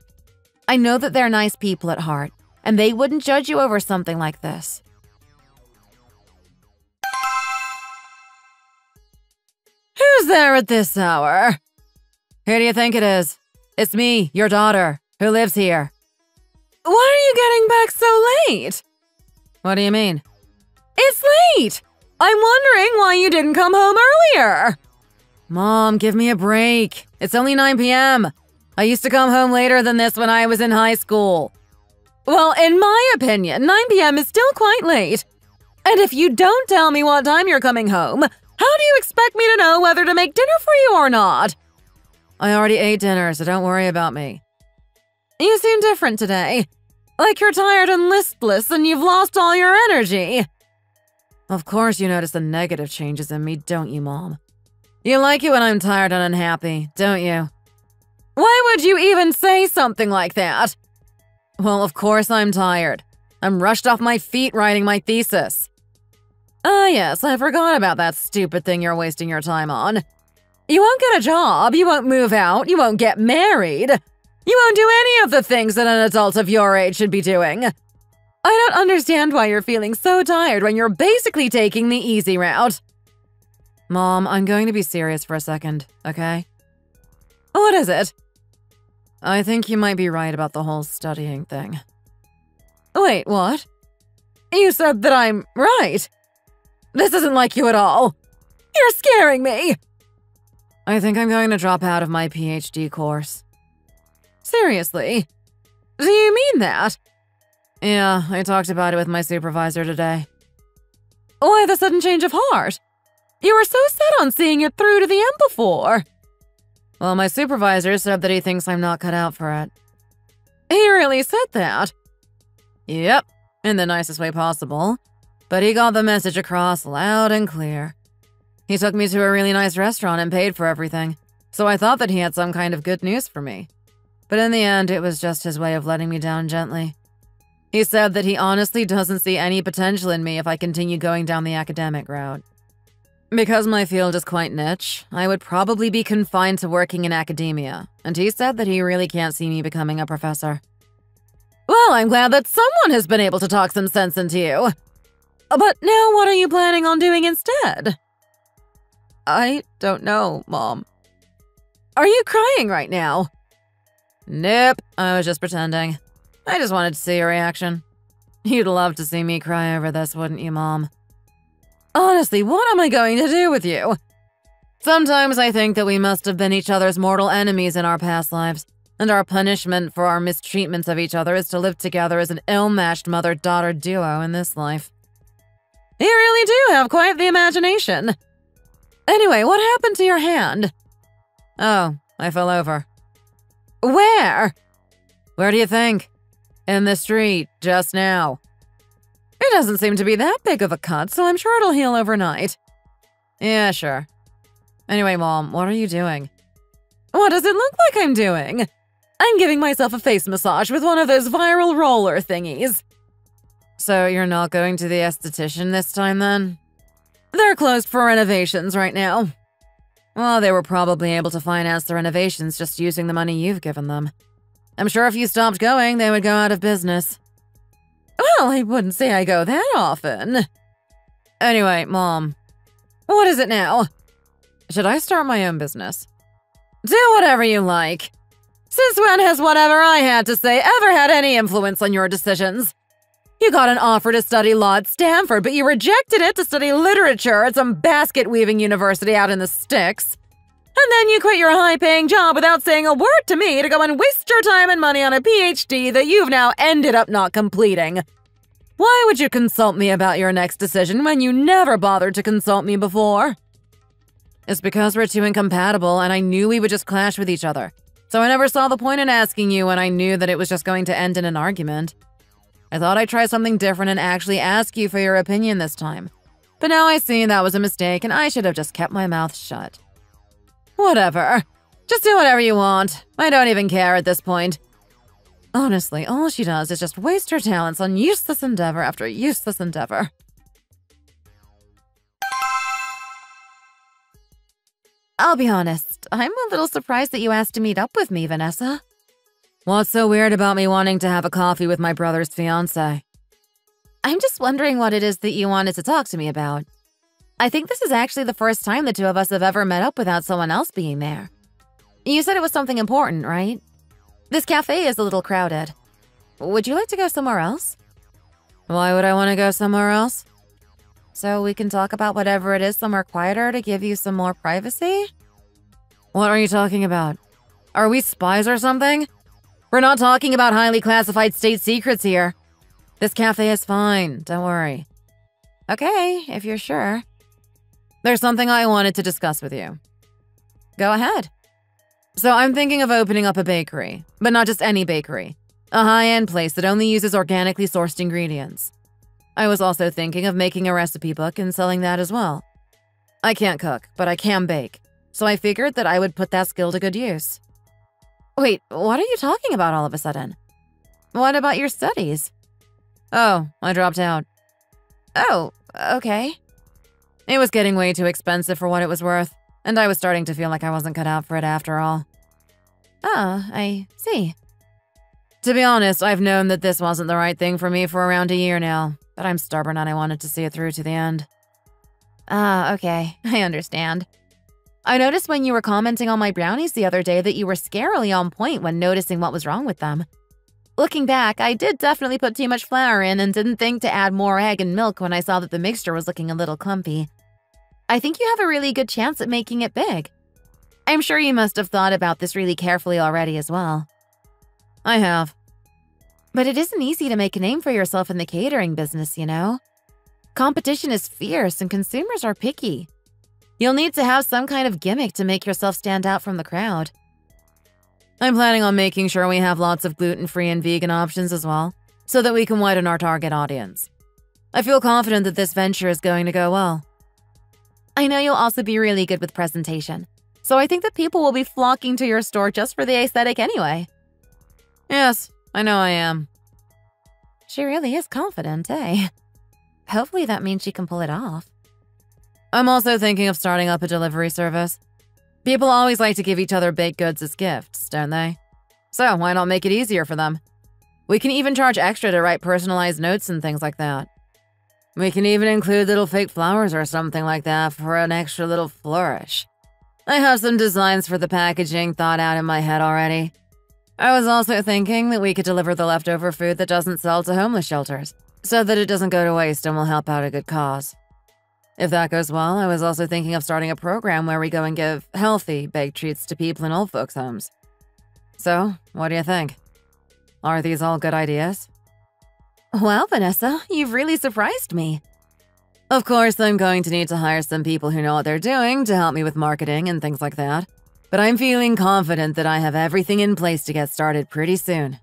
I know that they're nice people at heart, and they wouldn't judge you over something like this. Who's there at this hour? Who do you think it is? It's me, your daughter, who lives here. Why are you getting back so late? What do you mean? It's late! I'm wondering why you didn't come home earlier. Mom, give me a break. It's only 9 p.m. I used to come home later than this when I was in high school. Well, in my opinion, 9 p.m. is still quite late. And if you don't tell me what time you're coming home, how do you expect me to know whether to make dinner for you or not? I already ate dinner, so don't worry about me. You seem different today. Like you're tired and listless and you've lost all your energy. Of course you notice the negative changes in me, don't you, Mom? You like it when I'm tired and unhappy, don't you? Why would you even say something like that? Well, of course I'm tired. I'm rushed off my feet writing my thesis. Ah, yes, I forgot about that stupid thing you're wasting your time on. You won't get a job, you won't move out, you won't get married. You won't do any of the things that an adult of your age should be doing. I don't understand why you're feeling so tired when you're basically taking the easy route. Mom, I'm going to be serious for a second, okay? What is it? I think you might be right about the whole studying thing. Wait, what? You said that I'm right. This isn't like you at all. You're scaring me. I think I'm going to drop out of my PhD course. Seriously? Do you mean that? Yeah, I talked about it with my supervisor today. Why the sudden change of heart? You were so set on seeing it through to the end before. Well, my supervisor said that he thinks I'm not cut out for it. He really said that? Yep, in the nicest way possible. But he got the message across loud and clear. He took me to a really nice restaurant and paid for everything, so I thought that he had some kind of good news for me. But in the end, it was just his way of letting me down gently. He said that he honestly doesn't see any potential in me if I continue going down the academic route. Because my field is quite niche, I would probably be confined to working in academia, and he said that he really can't see me becoming a professor. Well, I'm glad that someone has been able to talk some sense into you. But now what are you planning on doing instead? I don't know, Mom. Are you crying right now? Nope, I was just pretending. I just wanted to see your reaction. You'd love to see me cry over this, wouldn't you, Mom? Honestly, what am I going to do with you? Sometimes I think that we must have been each other's mortal enemies in our past lives, and our punishment for our mistreatments of each other is to live together as an ill-matched mother-daughter duo in this life. You really do have quite the imagination. Anyway, what happened to your hand? Oh, I fell over. Where? Where do you think? In the street, just now. It doesn't seem to be that big of a cut, so I'm sure it'll heal overnight. Yeah, sure. Anyway, Mom, what are you doing? What does it look like I'm doing? I'm giving myself a face massage with one of those viral roller thingies. So you're not going to the esthetician this time, then? They're closed for renovations right now. Well, they were probably able to finance the renovations just using the money you've given them. I'm sure if you stopped going, they would go out of business. Well, I wouldn't say I go that often. Anyway, Mom, what is it now? Should I start my own business? Do whatever you like. Since when has whatever I had to say ever had any influence on your decisions? You got an offer to study law at Stanford, but you rejected it to study literature at some basket-weaving university out in the sticks. And then you quit your high-paying job without saying a word to me to go and waste your time and money on a PhD that you've now ended up not completing. Why would you consult me about your next decision when you never bothered to consult me before? It's because we're too incompatible and I knew we would just clash with each other. So I never saw the point in asking you when I knew that it was just going to end in an argument. I thought I'd try something different and actually ask you for your opinion this time. But now I see that was a mistake and I should have just kept my mouth shut. Whatever. Just do whatever you want. I don't even care at this point. Honestly, all she does is just waste her talents on useless endeavor after useless endeavor. I'll be honest, I'm a little surprised that you asked to meet up with me, Vanessa. What's so weird about me wanting to have a coffee with my brother's fiancé? I'm just wondering what it is that you wanted to talk to me about. I think this is actually the first time the two of us have ever met up without someone else being there. You said it was something important, right? This cafe is a little crowded. Would you like to go somewhere else? Why would I want to go somewhere else? So we can talk about whatever it is somewhere quieter to give you some more privacy? What are you talking about? Are we spies or something? We're not talking about highly classified state secrets here. This cafe is fine, don't worry. Okay, if you're sure. There's something I wanted to discuss with you. Go ahead. So I'm thinking of opening up a bakery, but not just any bakery. A high-end place that only uses organically sourced ingredients. I was also thinking of making a recipe book and selling that as well. I can't cook, but I can bake, so I figured that I would put that skill to good use. Wait, what are you talking about all of a sudden? What about your studies? Oh, I dropped out. Oh, okay. It was getting way too expensive for what it was worth, and I was starting to feel like I wasn't cut out for it after all. Ah, I see. To be honest, I've known that this wasn't the right thing for me for around a year now, but I'm stubborn and I wanted to see it through to the end. Ah, okay. I understand. I noticed when you were commenting on my brownies the other day that you were scarily on point when noticing what was wrong with them. Looking back, I did definitely put too much flour in and didn't think to add more egg and milk when I saw that the mixture was looking a little clumpy. I think you have a really good chance at making it big. I'm sure you must have thought about this really carefully already as well. I have. But it isn't easy to make a name for yourself in the catering business, you know? Competition is fierce and consumers are picky. You'll need to have some kind of gimmick to make yourself stand out from the crowd. I'm planning on making sure we have lots of gluten-free and vegan options as well, so that we can widen our target audience. I feel confident that this venture is going to go well. I know you'll also be really good with presentation, so I think that people will be flocking to your store just for the aesthetic anyway. Yes, I know I am. She really is confident, eh? Hopefully that means she can pull it off. I'm also thinking of starting up a delivery service. People always like to give each other baked goods as gifts, don't they? So why not make it easier for them? We can even charge extra to write personalized notes and things like that. We can even include little fake flowers or something like that for an extra little flourish. I have some designs for the packaging thought out in my head already. I was also thinking that we could deliver the leftover food that doesn't sell to homeless shelters, so that it doesn't go to waste and will help out a good cause. If that goes well, I was also thinking of starting a program where we go and give healthy baked treats to people in old folks' homes. So, what do you think? Are these all good ideas? Well, Vanessa, you've really surprised me. Of course, I'm going to need to hire some people who know what they're doing to help me with marketing and things like that. But I'm feeling confident that I have everything in place to get started pretty soon.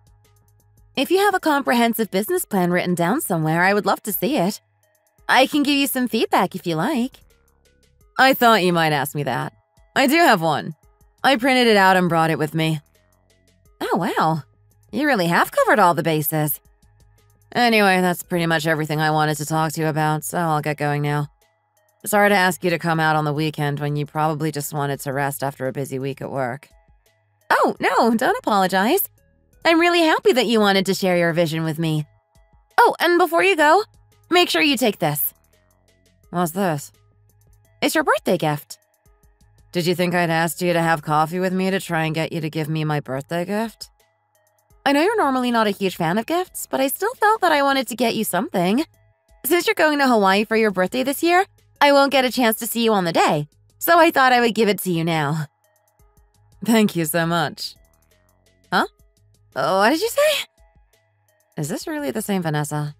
If you have a comprehensive business plan written down somewhere, I would love to see it. I can give you some feedback if you like. I thought you might ask me that. I do have one. I printed it out and brought it with me. Oh, wow. You really have covered all the bases. Anyway, that's pretty much everything I wanted to talk to you about, so I'll get going now. Sorry to ask you to come out on the weekend when you probably just wanted to rest after a busy week at work. Oh, no, don't apologize. I'm really happy that you wanted to share your vision with me. Oh, and before you go, make sure you take this. What's this? It's your birthday gift. Did you think I'd asked you to have coffee with me to try and get you to give me my birthday gift? I know you're normally not a huge fan of gifts, but I still felt that I wanted to get you something. Since you're going to Hawaii for your birthday this year, I won't get a chance to see you on the day, so I thought I would give it to you now. Thank you so much. Huh? What did you say? Is this really the same Vanessa?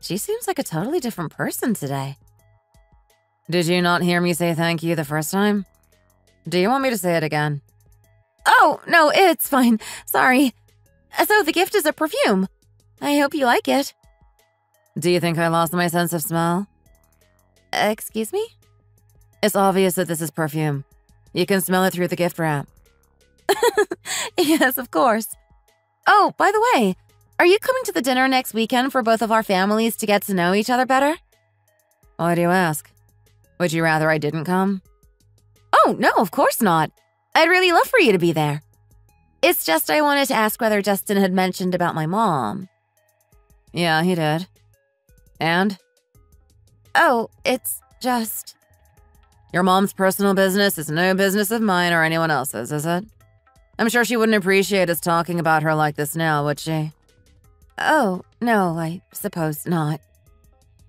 She seems like a totally different person today. Did you not hear me say thank you the first time? Do you want me to say it again? Oh, no, it's fine. Sorry. So the gift is a perfume. I hope you like it. Do you think I lost my sense of smell? Excuse me? It's obvious that this is perfume. You can smell it through the gift wrap. Yes, of course. Oh, by the way, are you coming to the dinner next weekend for both of our families to get to know each other better? Why do you ask? Would you rather I didn't come? Oh, no, of course not. I'd really love for you to be there. It's just I wanted to ask whether Justin had mentioned about my mom. Yeah, he did. And? Oh, it's just… Your mom's personal business is no business of mine or anyone else's, is it? I'm sure she wouldn't appreciate us talking about her like this now, would she? Oh, no, I suppose not.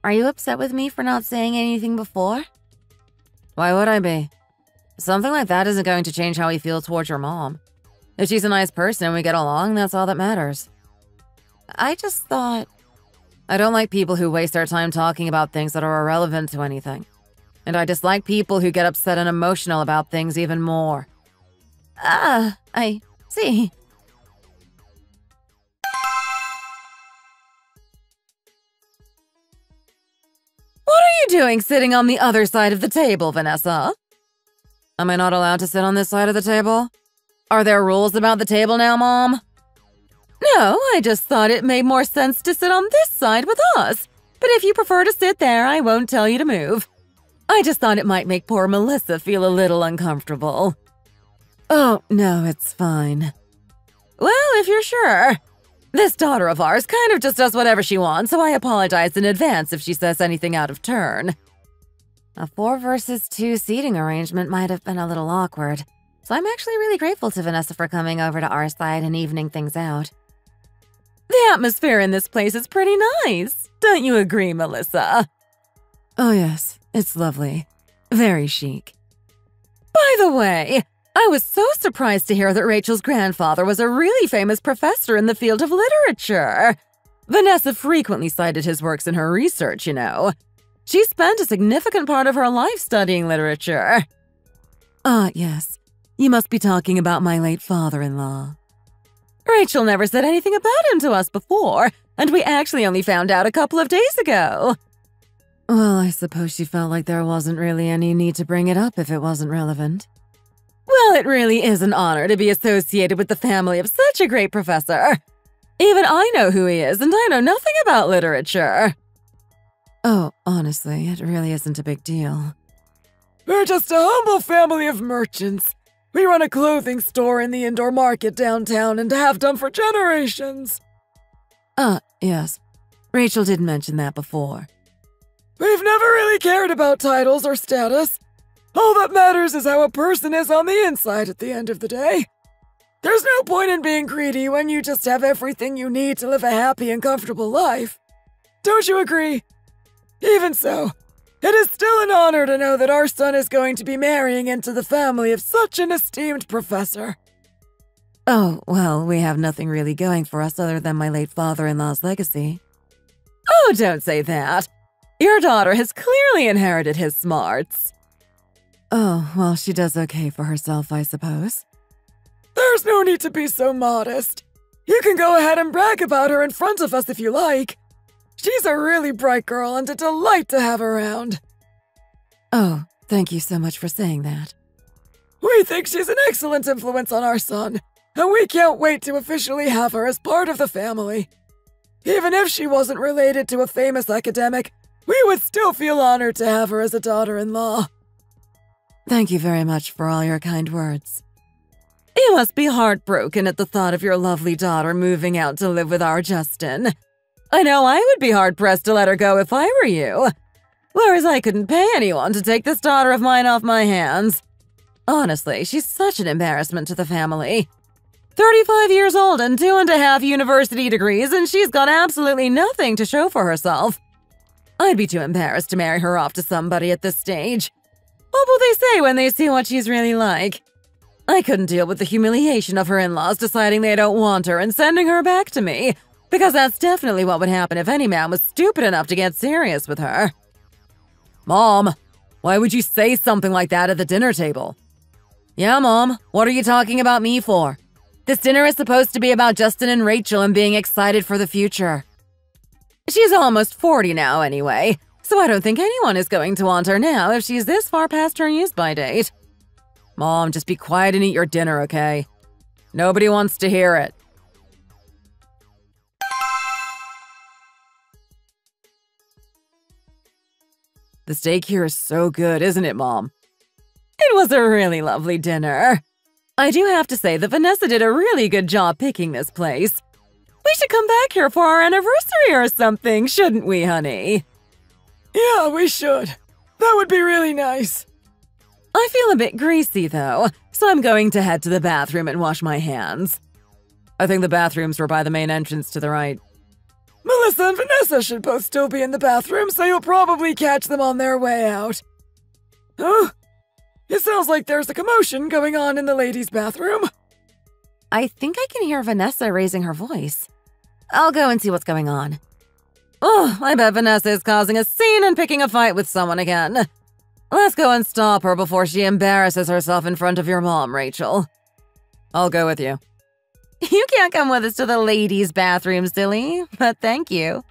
Are you upset with me for not saying anything before? Why would I be? Something like that isn't going to change how we feel towards your mom. If she's a nice person and we get along, that's all that matters. I just thought… I don't like people who waste their time talking about things that are irrelevant to anything. And I dislike people who get upset and emotional about things even more. Ah, I see. What are you doing sitting on the other side of the table, Vanessa? Am I not allowed to sit on this side of the table? Are there rules about the table now, Mom? No, I just thought it made more sense to sit on this side with us. But if you prefer to sit there, I won't tell you to move. I just thought it might make poor Melissa feel a little uncomfortable. Oh, no, it's fine. Well, if you're sure. This daughter of ours kind of just does whatever she wants, so I apologize in advance if she says anything out of turn. A 4 versus 2 seating arrangement might have been a little awkward, so I'm actually really grateful to Vanessa for coming over to our side and evening things out. The atmosphere in this place is pretty nice. Don't you agree, Melissa? Oh, yes. It's lovely. Very chic. By the way, I was so surprised to hear that Rachel's grandfather was a really famous professor in the field of literature. Vanessa frequently cited his works in her research, you know. She spent a significant part of her life studying literature. Ah, yes. You must be talking about my late father-in-law. Rachel never said anything about him to us before, and we actually only found out a couple of days ago. Well, I suppose she felt like there wasn't really any need to bring it up if it wasn't relevant. Well, it really is an honor to be associated with the family of such a great professor. Even I know who he is, and I know nothing about literature. Oh, honestly, it really isn't a big deal. We're just a humble family of merchants. We run a clothing store in the indoor market downtown and have done for generations. Yes. Rachel did mention that before. We've never really cared about titles or status. All that matters is how a person is on the inside at the end of the day. There's no point in being greedy when you just have everything you need to live a happy and comfortable life. Don't you agree? Even so, it is still an honor to know that our son is going to be marrying into the family of such an esteemed professor. Oh, well, we have nothing really going for us other than my late father-in-law's legacy. Oh, don't say that. Your daughter has clearly inherited his smarts. Oh, well, she does okay for herself, I suppose. There's no need to be so modest. You can go ahead and brag about her in front of us if you like. She's a really bright girl and a delight to have around. Oh, thank you so much for saying that. We think she's an excellent influence on our son, and we can't wait to officially have her as part of the family. Even if she wasn't related to a famous academic, we would still feel honored to have her as a daughter-in-law. Thank you very much for all your kind words. You must be heartbroken at the thought of your lovely daughter moving out to live with our Justin. I know I would be hard-pressed to let her go if I were you. Whereas I couldn't pay anyone to take this daughter of mine off my hands. Honestly, she's such an embarrassment to the family. 35 years old and 2.5 university degrees, and she's got absolutely nothing to show for herself. I'd be too embarrassed to marry her off to somebody at this stage. What will they say when they see what she's really like? I couldn't deal with the humiliation of her in-laws deciding they don't want her and sending her back to me, because that's definitely what would happen if any man was stupid enough to get serious with her. Mom, why would you say something like that at the dinner table? Yeah, Mom, what are you talking about me for? This dinner is supposed to be about Justin and Rachel and being excited for the future. She's almost 40 now anyway, so I don't think anyone is going to want her now if she's this far past her use-by date. Mom, just be quiet and eat your dinner, okay? Nobody wants to hear it. The steak here is so good, isn't it, Mom? It was a really lovely dinner. I do have to say that Vanessa did a really good job picking this place. We should come back here for our anniversary or something, shouldn't we, honey? Yeah, we should. That would be really nice. I feel a bit greasy, though, so I'm going to head to the bathroom and wash my hands. I think the bathrooms were by the main entrance to the right. Melissa and Vanessa should both still be in the bathroom, so you'll probably catch them on their way out. Huh? It sounds like there's a commotion going on in the ladies' bathroom. I think I can hear Vanessa raising her voice. I'll go and see what's going on. Oh, I bet Vanessa is causing a scene and picking a fight with someone again. Let's go and stop her before she embarrasses herself in front of your mom, Rachel. I'll go with you. You can't come with us to the ladies' bathroom, silly, but thank you.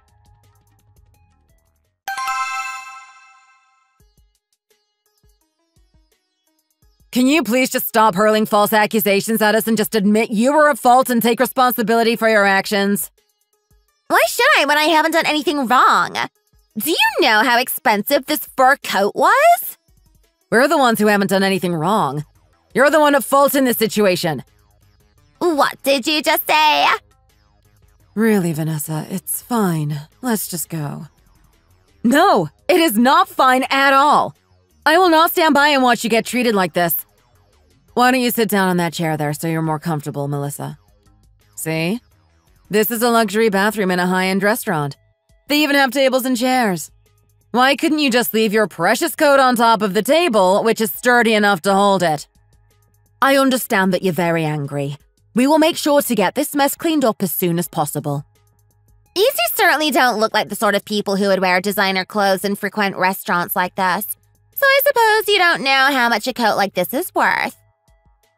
Can you please just stop hurling false accusations at us and just admit you were at fault and take responsibility for your actions? Why should I when I haven't done anything wrong? Do you know how expensive this fur coat was? We're the ones who haven't done anything wrong. You're the one at fault in this situation. What did you just say? Really, Vanessa, it's fine. Let's just go. No, it is not fine at all. I will not stand by and watch you get treated like this. Why don't you sit down on that chair there so you're more comfortable, Melissa? See? This is a luxury bathroom in a high-end restaurant. They even have tables and chairs. Why couldn't you just leave your precious coat on top of the table, which is sturdy enough to hold it? I understand that you're very angry. We will make sure to get this mess cleaned up as soon as possible. You two certainly don't look like the sort of people who would wear designer clothes and frequent restaurants like this. So I suppose you don't know how much a coat like this is worth.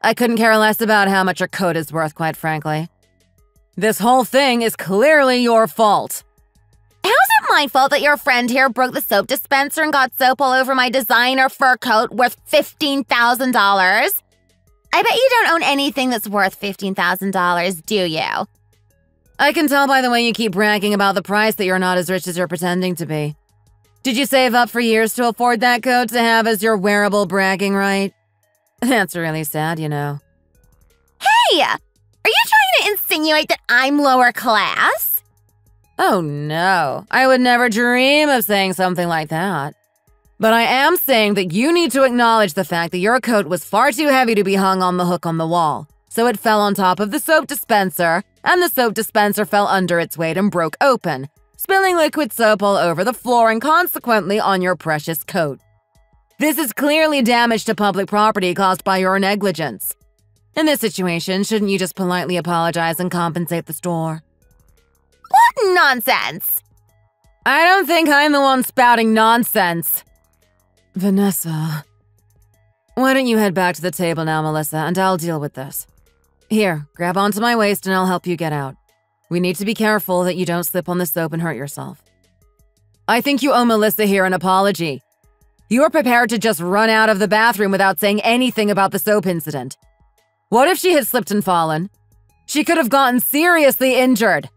I couldn't care less about how much your coat is worth, quite frankly. This whole thing is clearly your fault. How's it my fault that your friend here broke the soap dispenser and got soap all over my designer fur coat worth $15,000? I bet you don't own anything that's worth $15,000, do you? I can tell by the way you keep bragging about the price that you're not as rich as you're pretending to be. Did you save up for years to afford that coat to have as your wearable bragging right? That's really sad, you know. Hey! Are you trying to insinuate that I'm lower class? Oh no, I would never dream of saying something like that. But I am saying that you need to acknowledge the fact that your coat was far too heavy to be hung on the hook on the wall. So it fell on top of the soap dispenser, and the soap dispenser fell under its weight and broke open, spilling liquid soap all over the floor and consequently on your precious coat. This is clearly damage to public property caused by your negligence. In this situation, shouldn't you just politely apologize and compensate the store? What nonsense! I don't think I'm the one spouting nonsense. Vanessa. Why don't you head back to the table now, Melissa, and I'll deal with this. Here, grab onto my waist and I'll help you get out. We need to be careful that you don't slip on the soap and hurt yourself. I think you owe Melissa here an apology. You were prepared to just run out of the bathroom without saying anything about the soap incident. What if she had slipped and fallen? She could have gotten seriously injured.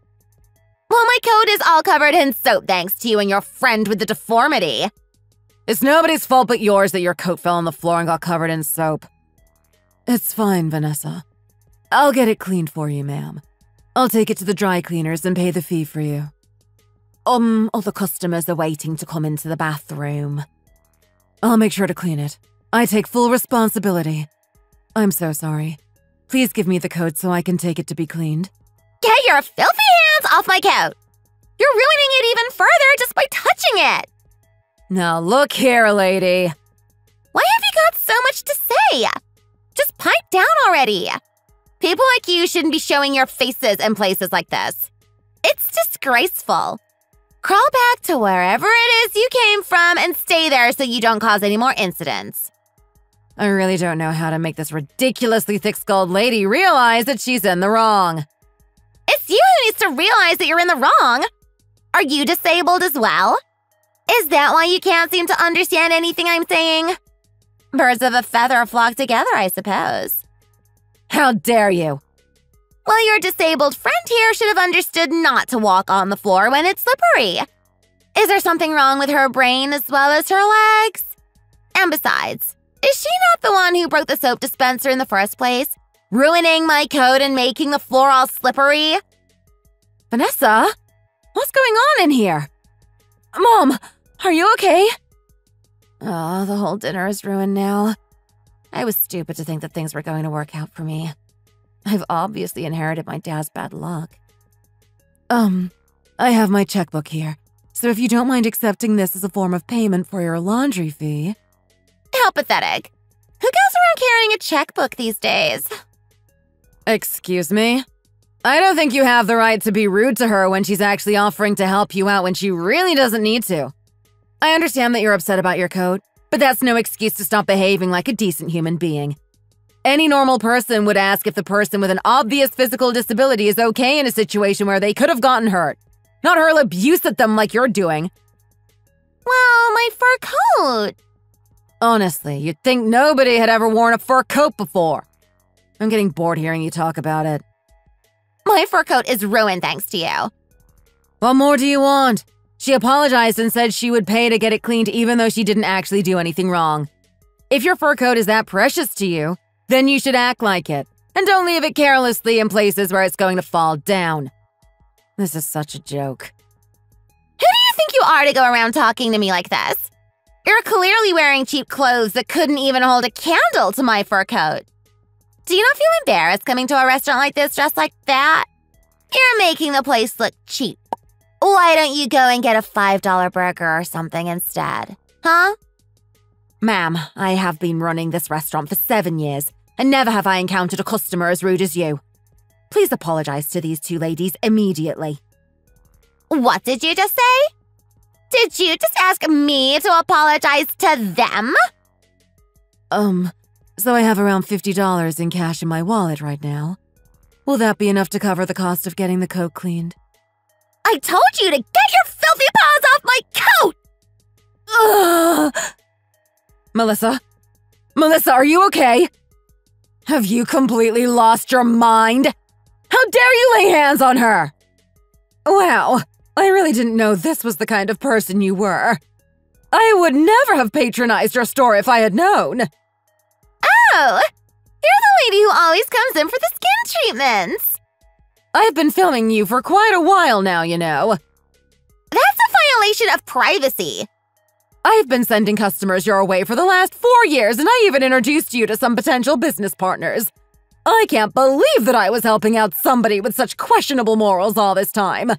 Well, my coat is all covered in soap thanks to you and your friend with the deformity. It's nobody's fault but yours that your coat fell on the floor and got covered in soap. It's fine, Vanessa. I'll get it cleaned for you, ma'am. I'll take it to the dry cleaners and pay the fee for you. All the customers are waiting to come into the bathroom. I'll make sure to clean it. I take full responsibility. I'm so sorry. Please give me the coat so I can take it to be cleaned. Get your filthy hands off my coat! You're ruining it even further just by touching it! Now look here, lady. Why have you got so much to say? Just pipe down already. People like you shouldn't be showing your faces in places like this. It's disgraceful. Crawl back to wherever it is you came from and stay there so you don't cause any more incidents. I really don't know how to make this ridiculously thick-skulled lady realize that she's in the wrong. It's you who needs to realize that you're in the wrong. Are you disabled as well? Is that why you can't seem to understand anything I'm saying? Birds of a feather flock together, I suppose. How dare you? Well, your disabled friend here should have understood not to walk on the floor when it's slippery. Is there something wrong with her brain as well as her legs? And besides, is she not the one who broke the soap dispenser in the first place? Ruining my coat and making the floor all slippery? Vanessa? What's going on in here? Mom, are you okay? Oh, the whole dinner is ruined now. I was stupid to think that things were going to work out for me. I've obviously inherited my dad's bad luck. I have my checkbook here, so if you don't mind accepting this as a form of payment for your laundry fee. How pathetic. Who goes around carrying a checkbook these days? Excuse me? I don't think you have the right to be rude to her when she's actually offering to help you out when she really doesn't need to. I understand that you're upset about your coat, but that's no excuse to stop behaving like a decent human being. Any normal person would ask if the person with an obvious physical disability is okay in a situation where they could have gotten hurt, not hurl abuse at them like you're doing. Well, my fur coat. Honestly, you'd think nobody had ever worn a fur coat before. I'm getting bored hearing you talk about it. My fur coat is ruined thanks to you. What more do you want? She apologized and said she would pay to get it cleaned even though she didn't actually do anything wrong. If your fur coat is that precious to you, then you should act like it, and don't leave it carelessly in places where it's going to fall down. This is such a joke. Who do you think you are to go around talking to me like this? You're clearly wearing cheap clothes that couldn't even hold a candle to my fur coat. Do you not feel embarrassed coming to a restaurant like this dressed like that? You're making the place look cheap. Why don't you go and get a $5 burger or something instead? Huh? Ma'am, I have been running this restaurant for 7 years, and never have I encountered a customer as rude as you. Please apologize to these two ladies immediately. What did you just say? Did you just ask me to apologize to them? So I have around $50 in cash in my wallet right now. Will that be enough to cover the cost of getting the coat cleaned? I told you to get your filthy paws off my coat! Ugh. Melissa? Melissa, are you okay? Have you completely lost your mind? How dare you lay hands on her? Wow, I really didn't know this was the kind of person you were. I would never have patronized your store if I had known. Oh, you're the lady who always comes in for the skin treatments. I've been filming you for quite a while now, you know. That's a violation of privacy. I've been sending customers your way for the last 4 years, and I even introduced you to some potential business partners. I can't believe that I was helping out somebody with such questionable morals all this time.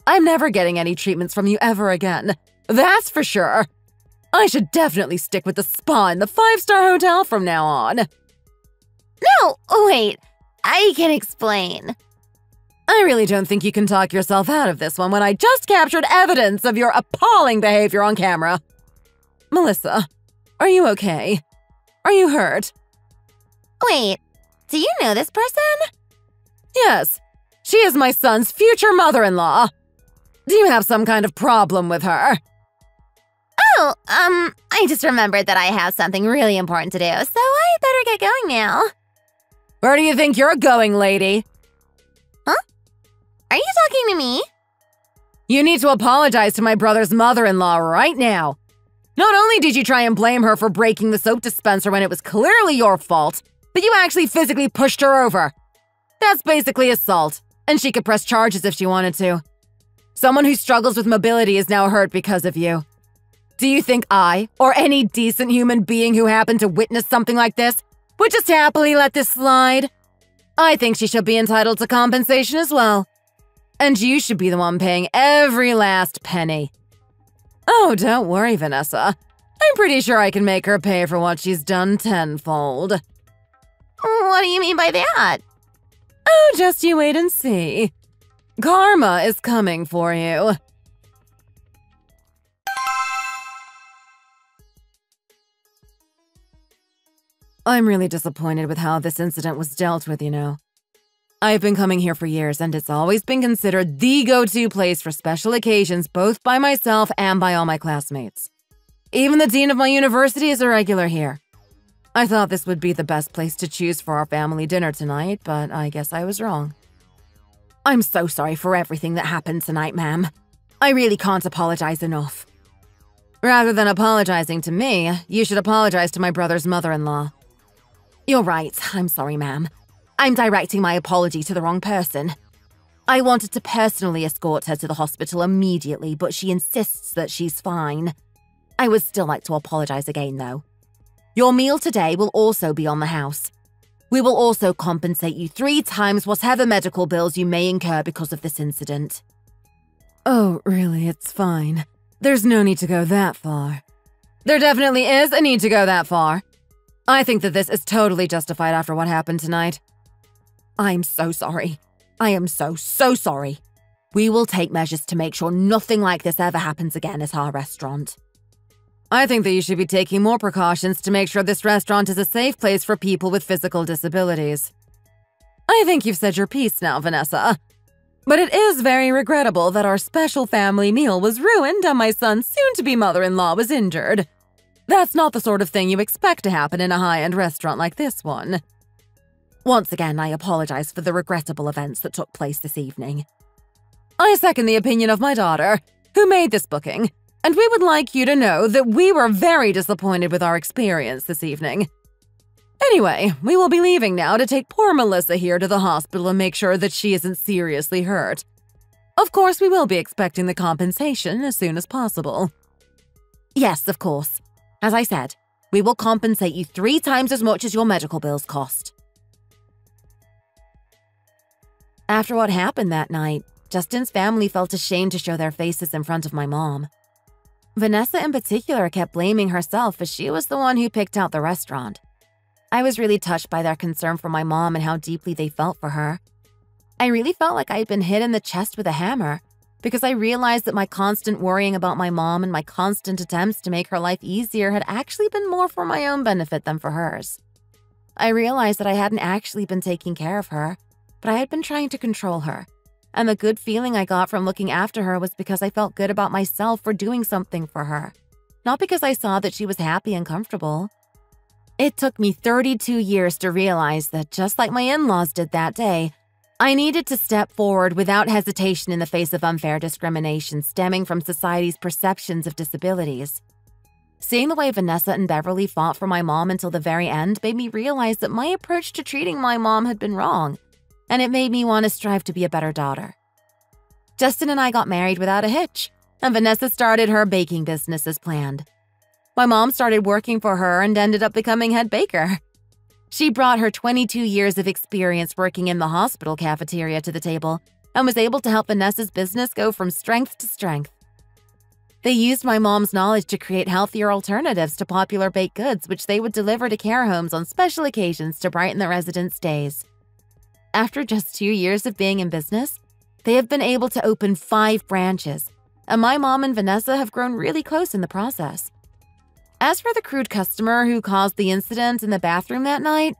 I'm never getting any treatments from you ever again. That's for sure. I should definitely stick with the spa in the 5-star hotel from now on. No, wait. I can explain. I really don't think you can talk yourself out of this one when I just captured evidence of your appalling behavior on camera. Melissa, are you okay? Are you hurt? Wait, do you know this person? Yes, she is my son's future mother-in-law. Do you have some kind of problem with her? Oh, I just remembered that I have something really important to do, so I better get going now. Where do you think you're going, lady? Huh? Are you talking to me? You need to apologize to my brother's mother-in-law right now. Not only did you try and blame her for breaking the soap dispenser when it was clearly your fault, but you actually physically pushed her over. That's basically assault, and she could press charges if she wanted to. Someone who struggles with mobility is now hurt because of you. Do you think I, or any decent human being who happened to witness something like this, would just happily let this slide? I think she should be entitled to compensation as well. And you should be the one paying every last penny. Oh, don't worry, Vanessa. I'm pretty sure I can make her pay for what she's done tenfold. What do you mean by that? Oh, just you wait and see. Karma is coming for you. I'm really disappointed with how this incident was dealt with, you know. I've been coming here for years, and it's always been considered the go-to place for special occasions, both by myself and by all my classmates. Even the dean of my university is a regular here. I thought this would be the best place to choose for our family dinner tonight, but I guess I was wrong. I'm so sorry for everything that happened tonight, ma'am. I really can't apologize enough. Rather than apologizing to me, you should apologize to my brother's mother-in-law. You're right. I'm sorry, ma'am. I'm directing my apology to the wrong person. I wanted to personally escort her to the hospital immediately, but she insists that she's fine. I would still like to apologize again, though. Your meal today will also be on the house. We will also compensate you 3 times whatever medical bills you may incur because of this incident. Oh, really? It's fine. There's no need to go that far. There definitely is a need to go that far. I think that this is totally justified after what happened tonight. I'm so sorry. I am so sorry. We will take measures to make sure nothing like this ever happens again at our restaurant. I think that you should be taking more precautions to make sure this restaurant is a safe place for people with physical disabilities. I think you've said your piece now, Vanessa. But it is very regrettable that our special family meal was ruined and my son's soon-to-be mother-in-law was injured. That's not the sort of thing you expect to happen in a high-end restaurant like this one. Once again, I apologize for the regrettable events that took place this evening. I second the opinion of my daughter, who made this booking, and we would like you to know that we were very disappointed with our experience this evening. Anyway, we will be leaving now to take poor Melissa here to the hospital and make sure that she isn't seriously hurt. Of course, we will be expecting the compensation as soon as possible. Yes, of course. As I said, we will compensate you 3 times as much as your medical bills cost. After what happened that night, Justin's family felt ashamed to show their faces in front of my mom. Vanessa in particular kept blaming herself as she was the one who picked out the restaurant. I was really touched by their concern for my mom and how deeply they felt for her. I really felt like I had been hit in the chest with a hammer because I realized that my constant worrying about my mom and my constant attempts to make her life easier had actually been more for my own benefit than for hers. I realized that I hadn't actually been taking care of her, but I had been trying to control her. And the good feeling I got from looking after her was because I felt good about myself for doing something for her, not because I saw that she was happy and comfortable. It took me 32 years to realize that just like my in-laws did that day, I needed to step forward without hesitation in the face of unfair discrimination stemming from society's perceptions of disabilities. Seeing the way Vanessa and Beverly fought for my mom until the very end made me realize that my approach to treating my mom had been wrong, and it made me want to strive to be a better daughter. Justin and I got married without a hitch, and Vanessa started her baking business as planned. My mom started working for her and ended up becoming head baker. She brought her 22 years of experience working in the hospital cafeteria to the table and was able to help Vanessa's business go from strength to strength. They used my mom's knowledge to create healthier alternatives to popular baked goods, which they would deliver to care homes on special occasions to brighten the residents' days. After just 2 years of being in business, they have been able to open 5 branches, and my mom and Vanessa have grown really close in the process. As for the crude customer who caused the incident in the bathroom that night,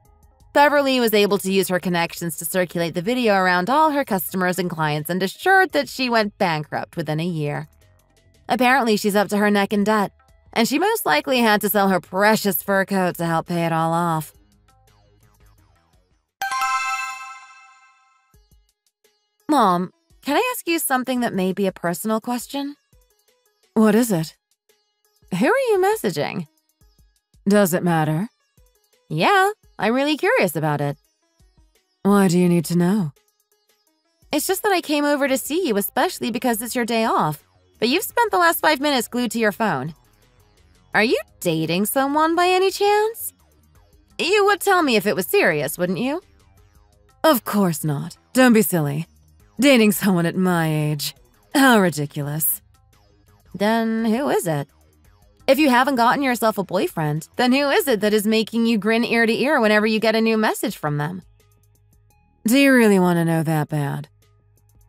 Beverly was able to use her connections to circulate the video around all her customers and clients and assured that she went bankrupt within a year. Apparently, she's up to her neck in debt, And she most likely had to sell her precious fur coat to help pay it all off. Mom, can I ask you something that may be a personal question? What is it? Who are you messaging? Does it matter? Yeah, I'm really curious about it. Why do you need to know? It's just that I came over to see you, especially because it's your day off. But you've spent the last 5 minutes glued to your phone. Are you dating someone by any chance? You would tell me if it was serious, wouldn't you? Of course not. Don't be silly. Dating someone at my age. How ridiculous. Then who is it? If you haven't gotten yourself a boyfriend, then who is it that is making you grin ear to ear whenever you get a new message from them? Do you really want to know that bad?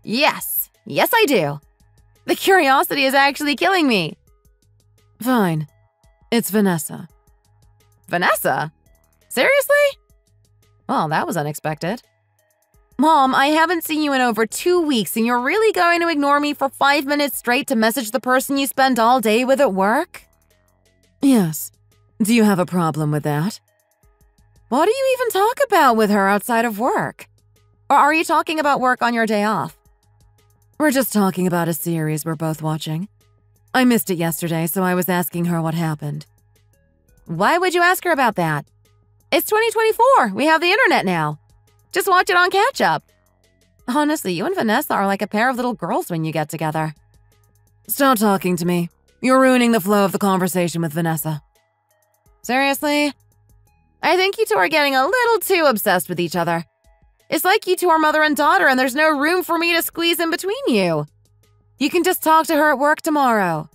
Yes. Yes, I do. The curiosity is actually killing me. Fine. It's Vanessa. Vanessa? Seriously? Well, that was unexpected. Mom, I haven't seen you in over 2 weeks, and you're really going to ignore me for 5 minutes straight to message the person you spend all day with at work? Yes. Do you have a problem with that? What do you even talk about with her outside of work? Or are you talking about work on your day off? We're just talking about a series we're both watching. I missed it yesterday, so I was asking her what happened. Why would you ask her about that? It's 2024. We have the internet now. Just watch it on catch-up. Honestly, you and Vanessa are like a pair of little girls when you get together. Stop talking to me. You're ruining the flow of the conversation with Vanessa. Seriously? I think you two are getting a little too obsessed with each other. It's like you two are mother and daughter, and there's no room for me to squeeze in between you. You can just talk to her at work tomorrow.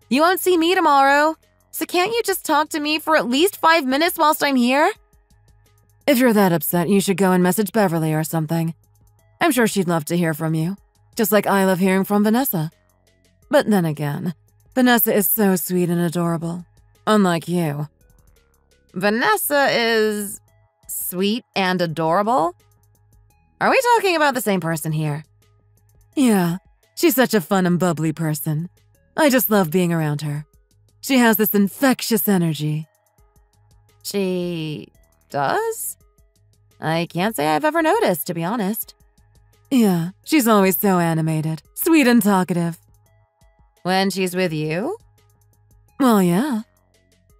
You won't see me tomorrow, so can't you just talk to me for at least 5 minutes whilst I'm here? If you're that upset, you should go and message Beverly or something. I'm sure she'd love to hear from you, just like I love hearing from Vanessa. But then again, Vanessa is so sweet and adorable, unlike you. Vanessa is sweet and adorable? Are we talking about the same person here? Yeah, she's such a fun and bubbly person. I just love being around her. She has this infectious energy. She does? I can't say I've ever noticed, to be honest. Yeah, she's always so animated, sweet and talkative. When she's with you? Well, yeah.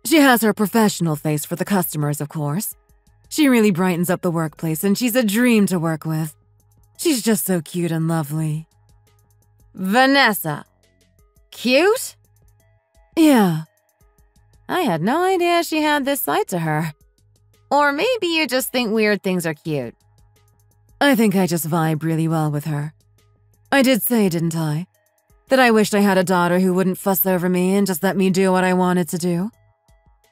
She has her professional face for the customers, of course. She really brightens up the workplace, and she's a dream to work with. She's just so cute and lovely. Vanessa. Cute? Yeah. I had no idea she had this side to her. Or maybe you just think weird things are cute. I think I just vibe really well with her. I did say, didn't I, that I wished I had a daughter who wouldn't fuss over me and just let me do what I wanted to do.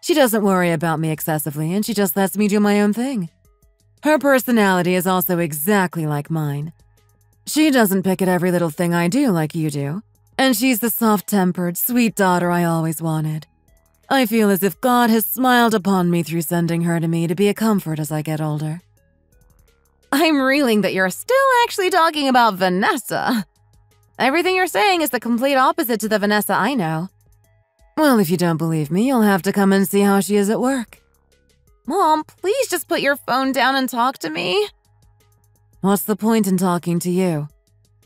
She doesn't worry about me excessively, and she just lets me do my own thing. Her personality is also exactly like mine. She doesn't pick at every little thing I do like you do, and she's the soft-tempered, sweet daughter I always wanted. I feel as if God has smiled upon me through sending her to me to be a comfort as I get older. I'm reeling that you're still actually talking about Vanessa. Everything you're saying is the complete opposite to the Vanessa I know. Well, if you don't believe me, you'll have to come and see how she is at work. Mom, please just put your phone down and talk to me. What's the point in talking to you?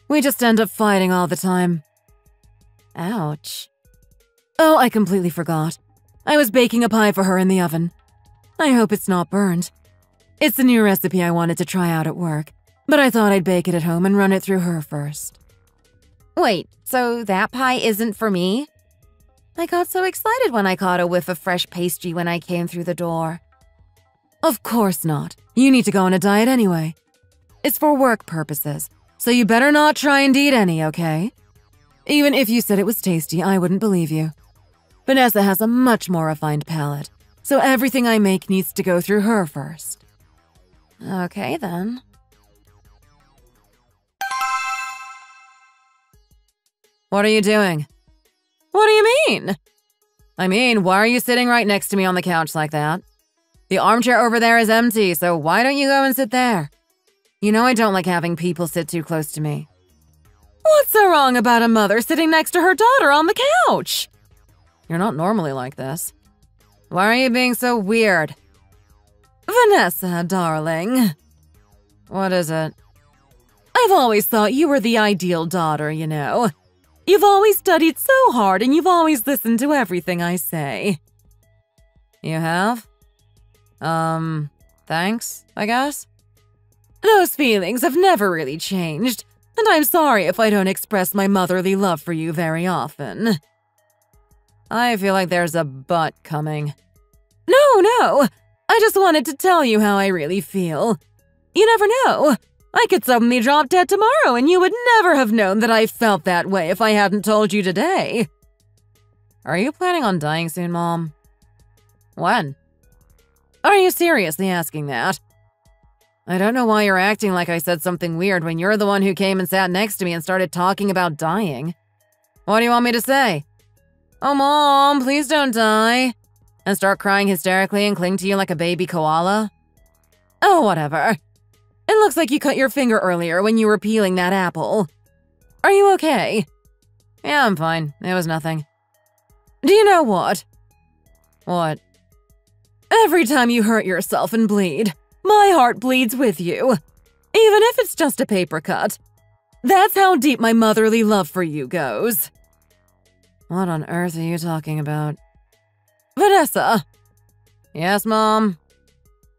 We just end up fighting all the time. Ouch. Oh, I completely forgot. I was baking a pie for her in the oven. I hope it's not burned. It's a new recipe I wanted to try out at work, but I thought I'd bake it at home and run it through her first. Wait, so that pie isn't for me? I got so excited when I caught a whiff of fresh pastry when I came through the door. Of course not. You need to go on a diet anyway. It's for work purposes, so you better not try and eat any, okay? Even if you said it was tasty, I wouldn't believe you. Vanessa has a much more refined palate, so everything I make needs to go through her first. Okay, then. What are you doing? What do you mean? I mean, why are you sitting right next to me on the couch like that? The armchair over there is empty, so why don't you go and sit there? You know I don't like having people sit too close to me. What's so wrong about a mother sitting next to her daughter on the couch? You're not normally like this. Why are you being so weird? Vanessa, darling. What is it? I've always thought you were the ideal daughter, you know. You've always studied so hard and you've always listened to everything I say. You have? Thanks, I guess? Those feelings have never really changed, and I'm sorry if I don't express my motherly love for you very often. I feel like there's a but coming. No. I just wanted to tell you how I really feel. You never know. I could suddenly drop dead tomorrow and you would never have known that I felt that way if I hadn't told you today. Are you planning on dying soon, Mom? When? Are you seriously asking that? I don't know why you're acting like I said something weird when you're the one who came and sat next to me and started talking about dying. What do you want me to say? Oh, Mom, please don't die. And start crying hysterically and cling to you like a baby koala? Oh, whatever. It looks like you cut your finger earlier when you were peeling that apple. Are you okay? Yeah, I'm fine. It was nothing. Do you know what? What? Every time you hurt yourself and bleed, my heart bleeds with you. Even if it's just a paper cut. That's how deep my motherly love for you goes. What on earth are you talking about? Vanessa. Yes, Mom?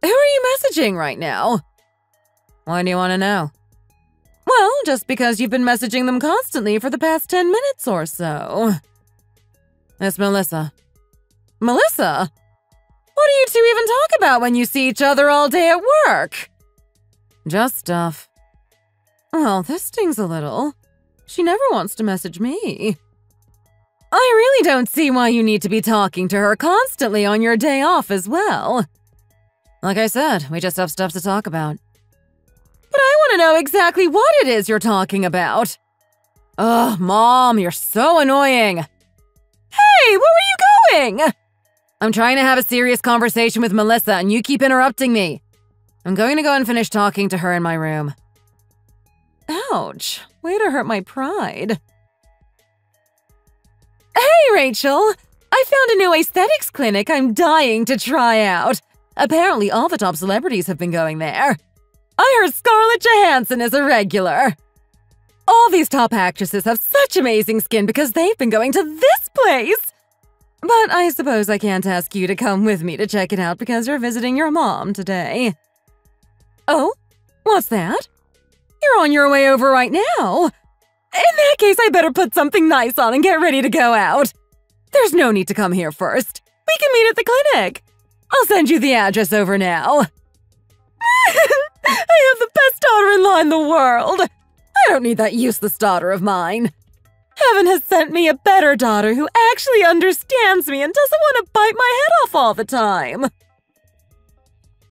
Who are you messaging right now? Why do you want to know? Well, just because you've been messaging them constantly for the past 10 minutes or so. It's Melissa. Melissa? What do you two even talk about when you see each other all day at work? Just stuff. Well, this stings a little. She never wants to message me. I really don't see why you need to be talking to her constantly on your day off as well. Like I said, we just have stuff to talk about. But I want to know exactly what it is you're talking about. Ugh, Mom, you're so annoying. Hey, where are you going? I'm trying to have a serious conversation with Melissa and you keep interrupting me. I'm going to go and finish talking to her in my room. Ouch, way to hurt my pride. Hey, Rachel! I found a new aesthetics clinic I'm dying to try out. Apparently all the top celebrities have been going there. I heard Scarlett Johansson is a regular. All these top actresses have such amazing skin because they've been going to this place. But I suppose I can't ask you to come with me to check it out because you're visiting your mom today. Oh? What's that? You're on your way over right now. In that case, I better put something nice on and get ready to go out. There's no need to come here first. We can meet at the clinic. I'll send you the address over now. I have the best daughter-in-law in the world. I don't need that useless daughter of mine. Heaven has sent me a better daughter who actually understands me and doesn't want to bite my head off all the time.